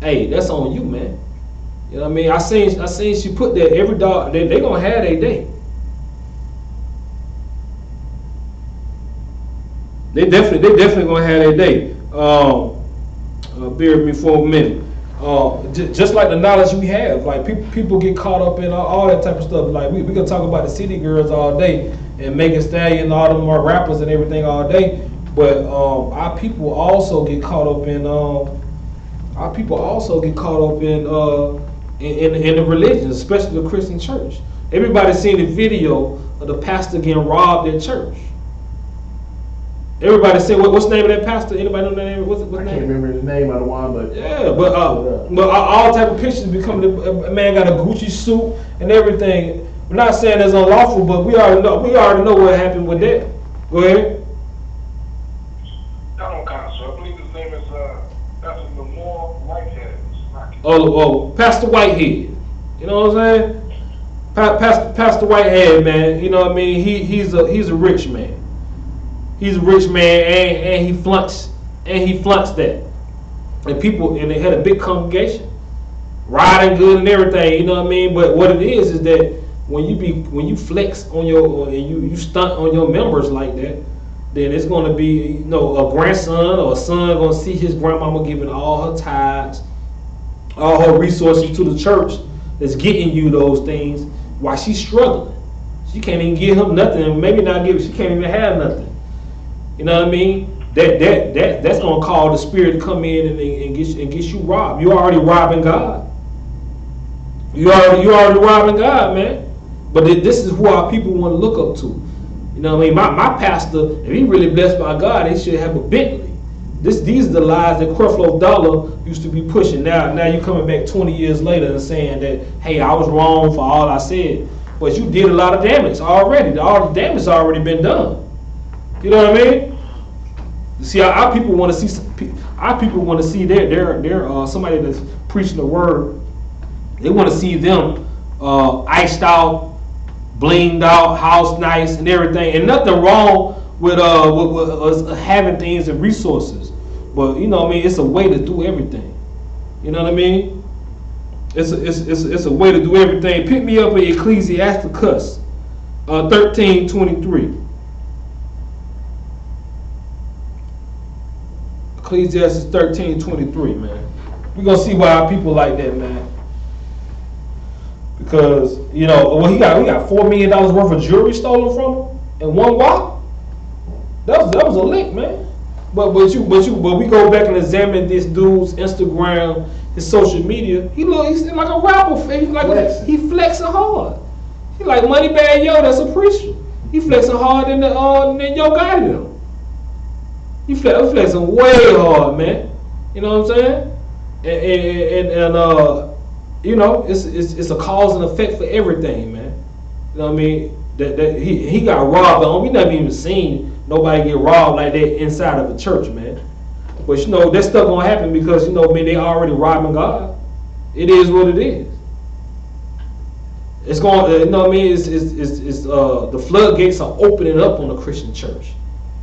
hey, that's on you, man. You know what I mean? I seen she put that every dog. They gonna have their day. They definitely gonna have their day. Bear with me for a minute. Just like the knowledge we have, like people get caught up in all that type of stuff. Like we can talk about the city girls all day and Megan Stallion and all them more rappers and everything all day, but our people also get caught up in in the religion, especially the Christian church. Everybody's seen the video of the pastor getting robbed at church. Everybody say, what's the name of that pastor? Anybody know the name? What's I name? can't remember the name of the one, but yeah, but all type of pictures becoming a man got a Gucci suit and everything. We're not saying it's unlawful, but we already know what happened with that. Go ahead. I don't count, so I believe his name is Pastor Lamar Whitehead. Oh, Pastor Whitehead. You know what I'm saying? Pastor Whitehead, man. You know what I mean? He's a rich man. He's a rich man, and he flunks that. And they had a big congregation, riding good and everything. You know what I mean? But what it is that when you flex on and you stunt on your members like that, then it's going to be a grandson or a son going to see his grandmama giving all her tithes, all her resources to the church that's getting you those things while she's struggling. She can't even give him nothing. Maybe not give. She can't even have nothing. You know what I mean? That's gonna cause the spirit to come in and get you robbed. You already robbing God. You already robbing God, man. But this is who our people want to look up to. You know what I mean? My pastor, if he really blessed by God, he should have a Bentley. These are the lies that Creflo Dollar used to be pushing. Now you coming back 20 years later and saying that, hey, I was wrong for all I said. But you did a lot of damage already. All the damage has already been done. You know what I mean? See, our people want to see. Our people want to see their somebody that's preaching the word. They want to see them iced out, blinged out, house nice, and everything. And nothing wrong with us having things and resources. But you know what I mean? It's a way to do everything. You know what I mean? It's a way to do everything. Pick me up at Ecclesiasticus 13:23. Ecclesiastes 13:23, man. We're gonna see why our people like that, man. Because he got $4 million worth of jewelry stolen from him in one walk. That was a lick, man. But we go back and examine this dude's Instagram, his social media. He's like a rapper. He flexing hard. He like Moneybag Yo. That's a preacher. He flexing hard than Yo Gotti them. He flexing way hard, man. You know what I'm saying? And it's a cause and effect for everything, man. You know what I mean? That he got robbed on. We never even seen nobody get robbed like that inside of a church, man. But that stuff gonna happen because they already robbing God. It is what it is. It's going. It's the floodgates are opening up on the Christian church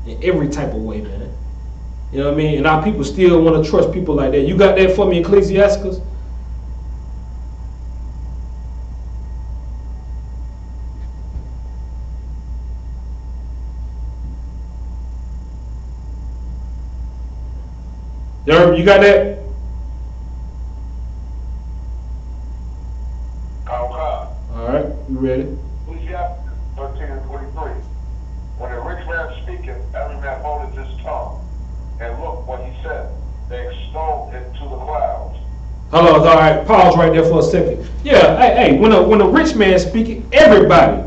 in every type of way, man. You know what I mean? And our people still want to trust people like that. You got that for me, Ecclesiasticus? You got that? All right, you ready? Ecclesiastes 13:23. When a rich man speaketh, every man holdeth his tongue. And look what he said. They extolled it to the clouds. Hello, all right. Pause right there for a second. Yeah, hey. When a rich man speaking, everybody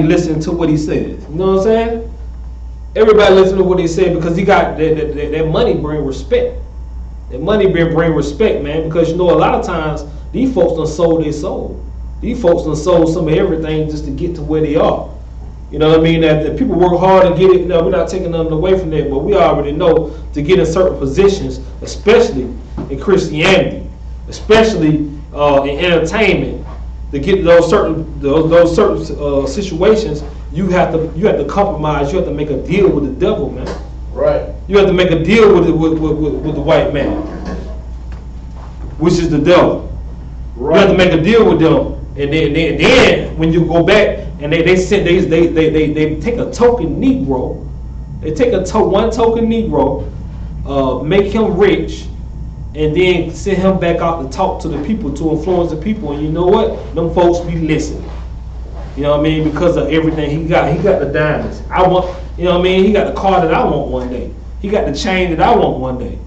listen to what he says. You know what I'm saying? Everybody listen to what he said because he got that money bring respect. That money bring respect, man. Because a lot of times these folks done sold their soul. These folks done sold some of everything just to get to where they are. You know what I mean? That people work hard and get it. You know, we're not taking nothing away from that, but we already know to get in certain positions, especially in Christianity, especially in entertainment, to get those certain situations, you have to compromise. You have to make a deal with the devil, man. Right. You have to make a deal with the white man, which is the devil. Right. You have to make a deal with them, and then when you go back and they take a token Negro, they take one token Negro, make him rich, and then send him back out to talk to the people, to influence the people. And you know what? Them folks be listening. You know what I mean? Because of everything he got. He got the diamonds. I want. You know what I mean? He got the car that I want one day. He got the chain that I want one day.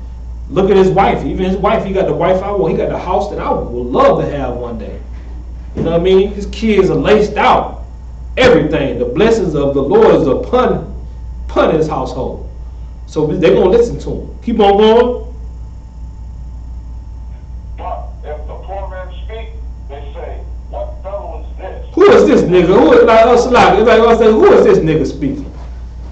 Look at his wife. Even his wife, he got the wife I want. He got the house that I would love to have one day. You know what I mean? His kids are laced out. Everything. The blessings of the Lord is upon his household. So they're going to listen to him. Keep on going. But if the poor man speak, they say, what fellow is this? Who is this nigga? Who is this nigga speaking?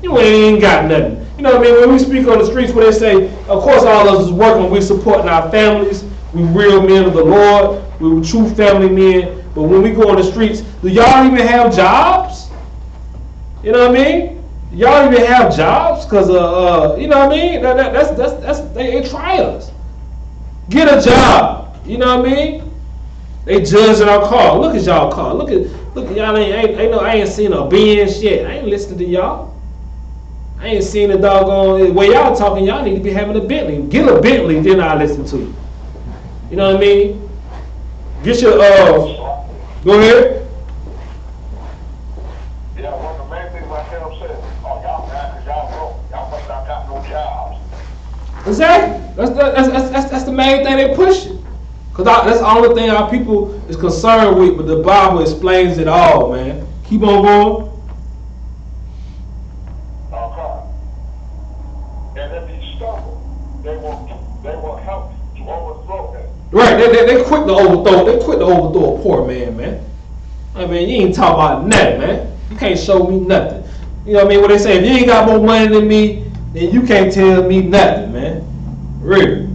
You ain't got nothing. You know what I mean? When we speak on the streets, where they say, of course, all of us is working, we supporting our families, we real men of the Lord, we true family men. But when we go on the streets, do y'all even have jobs? You know what I mean? Y'all even have jobs? Cause you know what I mean? That's they try us. Get a job. You know what I mean? They judging our car. Look at y'all car. Look at y'all. I ain't seen a Benz yet. I ain't listening to y'all. I ain't seen the doggone way y'all talking. Y'all need to be having a Bentley. Get a Bentley, then I listen to you. You know what I mean? Get your Go ahead. Yeah, one of the main things like him said, oh, y'all mad because y'all broke. Y'all must not got no jobs. Exactly. That's the main thing they pushing. Because that's the only thing our people is concerned with, but the Bible explains it all, man. Keep on going. Okay. And if he stumble, they will help to overthrow him. Right, they quick to overthrow. They quick to overthrow a poor man. I mean, you ain't talking about nothing, man. You can't show me nothing. You know what I mean? What they say, if you ain't got more money than me, then you can't tell me nothing, man. Really.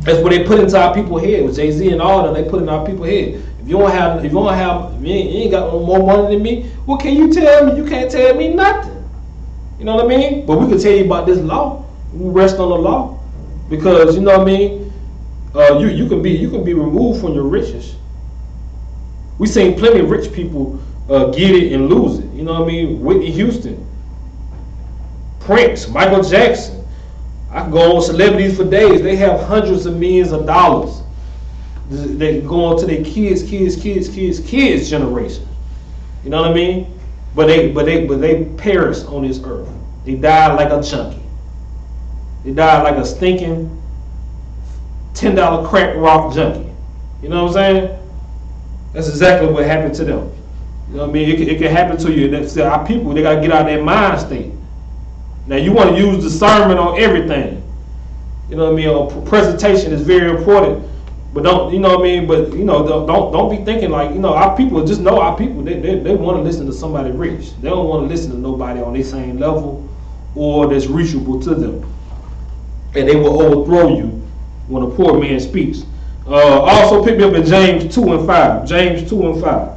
That's what they put into our people's head. With Jay-Z and all that, they put in our people's head. If you ain't got more money than me, what can you tell me? You can't tell me nothing. You know what I mean? But we can tell you about this law. We rest on the law, because you know what I mean. You can be removed from your riches. We seen plenty of rich people get it and lose it. You know what I mean? Whitney Houston, Prince, Michael Jackson. I can go on celebrities for days. They have hundreds of millions of dollars. They go on to their kids' generation. You know what I mean? But they perish on this earth. They died like a junkie. They died like a stinking $10 crack rock junkie. You know what I'm saying? That's exactly what happened to them. You know what I mean? It can happen to you. That's our people. They gotta get out of their mind state. Now you want to use discernment on everything. You know what I mean? Presentation is very important. But don't, you know what I mean? But you know, don't be thinking like, you know, our people. Just know our people. They want to listen to somebody rich. They don't want to listen to nobody on their same level or that's reachable to them. And they will overthrow you when a poor man speaks. Also pick me up in James 2:5. James 2:5. James 2:5.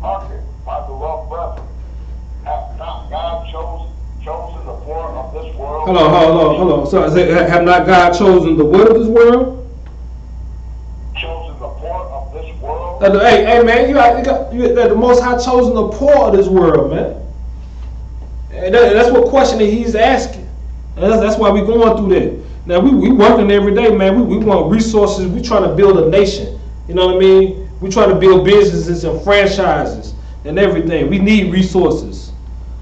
Hearken, my beloved brethren, hath not God chosen the poor of this world? Hold on. So have not God chosen the what of this world? Chosen the poor of this world? Hey man, you the Most High chosen the poor of this world, man. And that's what question that he's asking. And that's why we going through that. Now we working every day, man. We want resources. We trying to build a nation. You know what I mean? We try to build businesses and franchises and everything. We need resources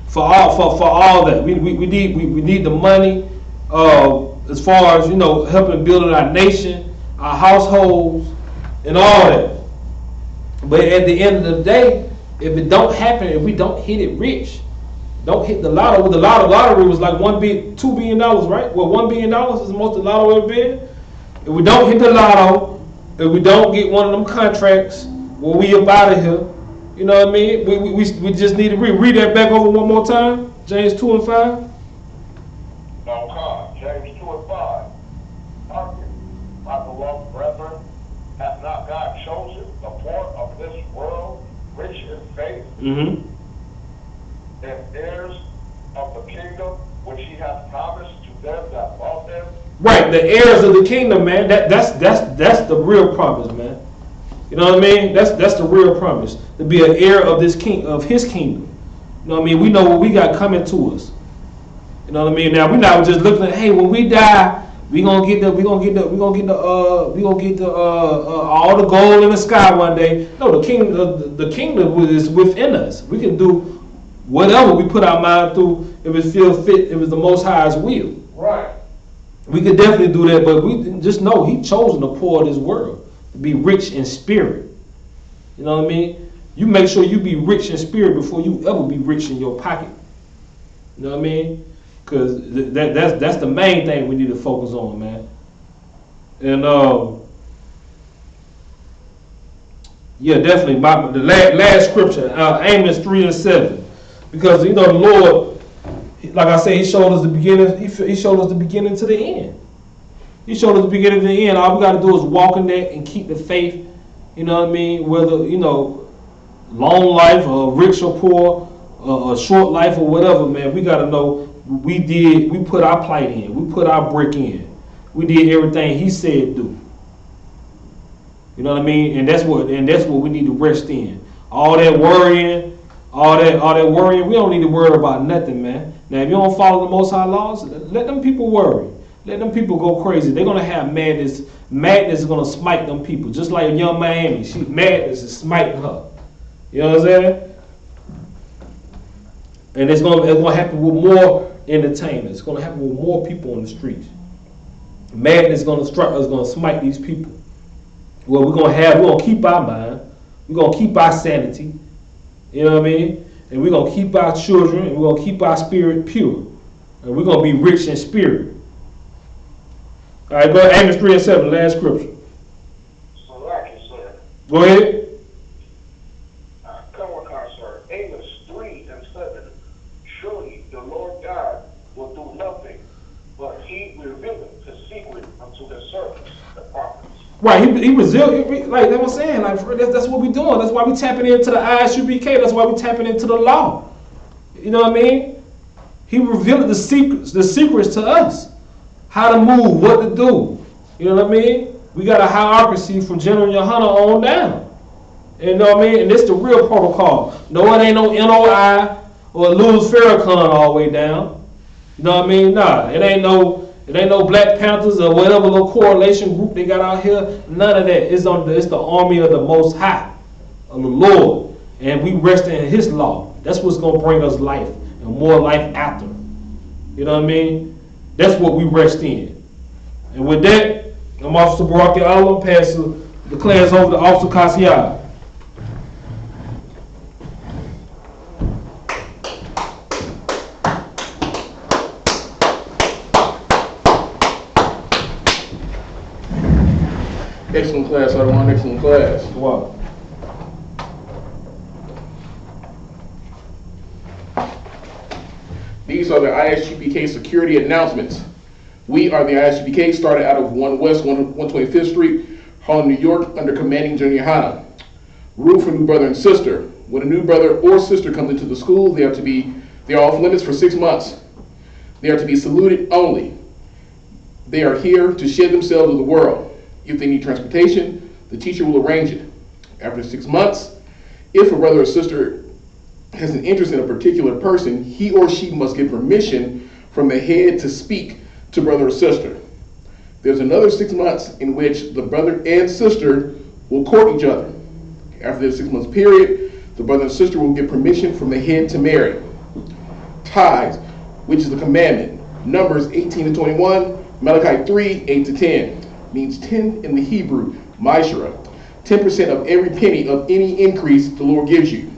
for all that. We need the money as far as, you know, helping building our nation, our households, and all that. But at the end of the day, If it don't happen, if we don't hit it rich, don't hit the lotto. The lottery was like $2 billion, right? Well, $1 billion is the most the lotto ever been. If we don't hit the lotto, if we don't get one of them contracts, well, we up out of here. You know what I mean? We just need to read that back over one more time. James 2 and 5. Now come, James 2 and 5. Hearken, my beloved brethren, hath not God chosen the poor of this world, rich in faith, and heirs of the kingdom which he hath promised to them that love him? Right, the heirs of the kingdom, man. That's the real promise, man. You know what I mean? That's the real promise, to be an heir of his kingdom. You know what I mean? We know what we got coming to us. You know what I mean? Now we're not just looking at, hey, when we die, we gonna get all the gold in the sky one day. No, the kingdom is within us. We can do whatever we put our mind through if it feels fit, if it's the Most High's will. Right. We could definitely do that, but we just know He chosen the poor of this world to be rich in spirit. You know what I mean? You make sure you be rich in spirit before you ever be rich in your pocket. You know what I mean? Because that's the main thing we need to focus on, man. And yeah, definitely. The last scripture, Amos 3 and 7, because you know the Lord, like I say, He showed us the beginning. He showed us the beginning to the end. He showed us the beginning to the end. All we got to do is walk in that and keep the faith. You know what I mean? Whether long life or rich or poor, or short life or whatever, man. We got to know we put our plight in. We put our brick in. We did everything He said do. You know what I mean? And that's what we need to rest in. All that worrying, all that worrying, we don't need to worry about nothing, man. Now, if you don't follow the Most High laws, let them people worry. Let them people go crazy. They're gonna have madness. Madness is gonna smite them people, just like young Miami. Madness is smiting her. You know what I'm saying? And it's gonna happen with more entertainment. It's gonna happen with more people on the streets. Madness is gonna smite these people. Well, we're gonna keep our mind. We're gonna keep our sanity. You know what I mean? And we're gonna keep our children, and we're gonna keep our spirit pure. And we're gonna be rich in spirit. All right, go to Amos 3 and 7, last scripture. So like you said. Go ahead. Come on, sir. Amos 3 and 7. Surely the Lord God will do nothing, but He revealeth His secret unto His servants, the prophets. Right, he revealed, like that was saying, like that's what we're doing. That's why we tapping into the I.S.U.P.K. That's why we tapping into the law. You know what I mean? He revealed the secrets to us. How to move, what to do. You know what I mean? We got a hierarchy from General Yahanna on down. You know what I mean? And this the real protocol. No, it ain't no NOI or Louis Farrakhan all the way down. You know what I mean? Nah, it ain't no Black Panthers or whatever little correlation group they got out here. None of that. It's the army of the Most High, of the Lord. And we rest in His law. That's what's going to bring us life and more life after. You know what I mean? That's what we rest in. And with that, I'm Officer Baraki Allah, pass the class over to Officer Kasiyah. Excellent class, everyone. Excellent class. Wow. These are the I.S.U.P.K. security announcements. We are the I.S.U.P.K. started out of 1 West 125th Street, Harlem, New York, under commanding General Yahanna. Rule for new brother and sister. When a new brother or sister comes into the school, they are off limits for 6 months. They are to be saluted only. They are here to shed themselves with the world. If they need transportation, the teacher will arrange it. After 6 months, if a brother or sister has an interest in a particular person, he or she must get permission from the head to speak to brother or sister. There's another 6 months in which the brother and sister will court each other. After this 6 months period, the brother and sister will get permission from the head to marry. Tithes, which is the commandment. Numbers 18 to 21, Malachi 3, 8 to 10. Means 10 in the Hebrew, Mishra. 10% of every penny of any increase the Lord gives you.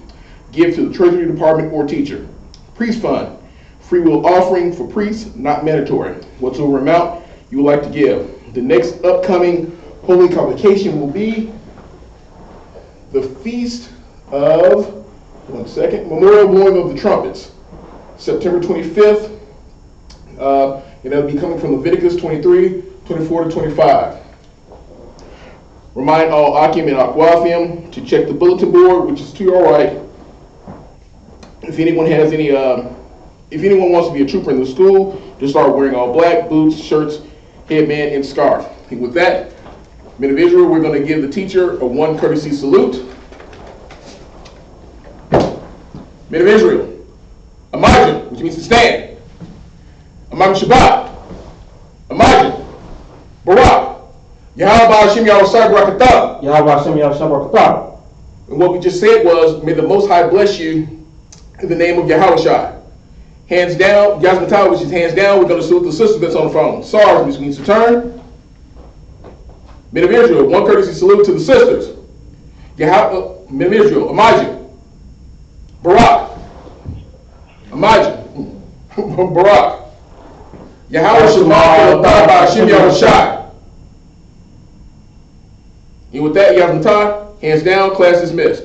give to the Treasury Department or teacher. Priest fund, free will offering for priests, not mandatory. Whatsoever amount you would like to give. The next upcoming holy convocation will be the Feast of, Memorial Blowing of the Trumpets, September 25th, and that'll be coming from Leviticus 23, 24 to 25. Remind all Akim and Aquathim to check the bulletin board, which is to your right. If anyone has any, if anyone wants to be a trooper in the school, just start wearing all black, boots, shirts, headband, and scarf. And with that, men of Israel, we're going to give the teacher a one courtesy salute. Men of Israel, Amajim, which means to stand. Amajim Shabbat. Amajim. Barak. Yahanna Hashem Yahushua Barakatah. Yahweh Hashem Yahushua Barakatah. And what we just said was, may the Most High bless you in the name of Yahushua. Hands down, Yazmatah, which is hands down, we're going to salute the sister that's on the phone. SARS, which means to turn. Men of Israel, one courtesy salute to the sisters. Men of Israel, Amajim. Barak. Amajim. Barak. Yahweh Shema Hashem Yahushua. And with that, Yazmatah, hands down, class dismissed.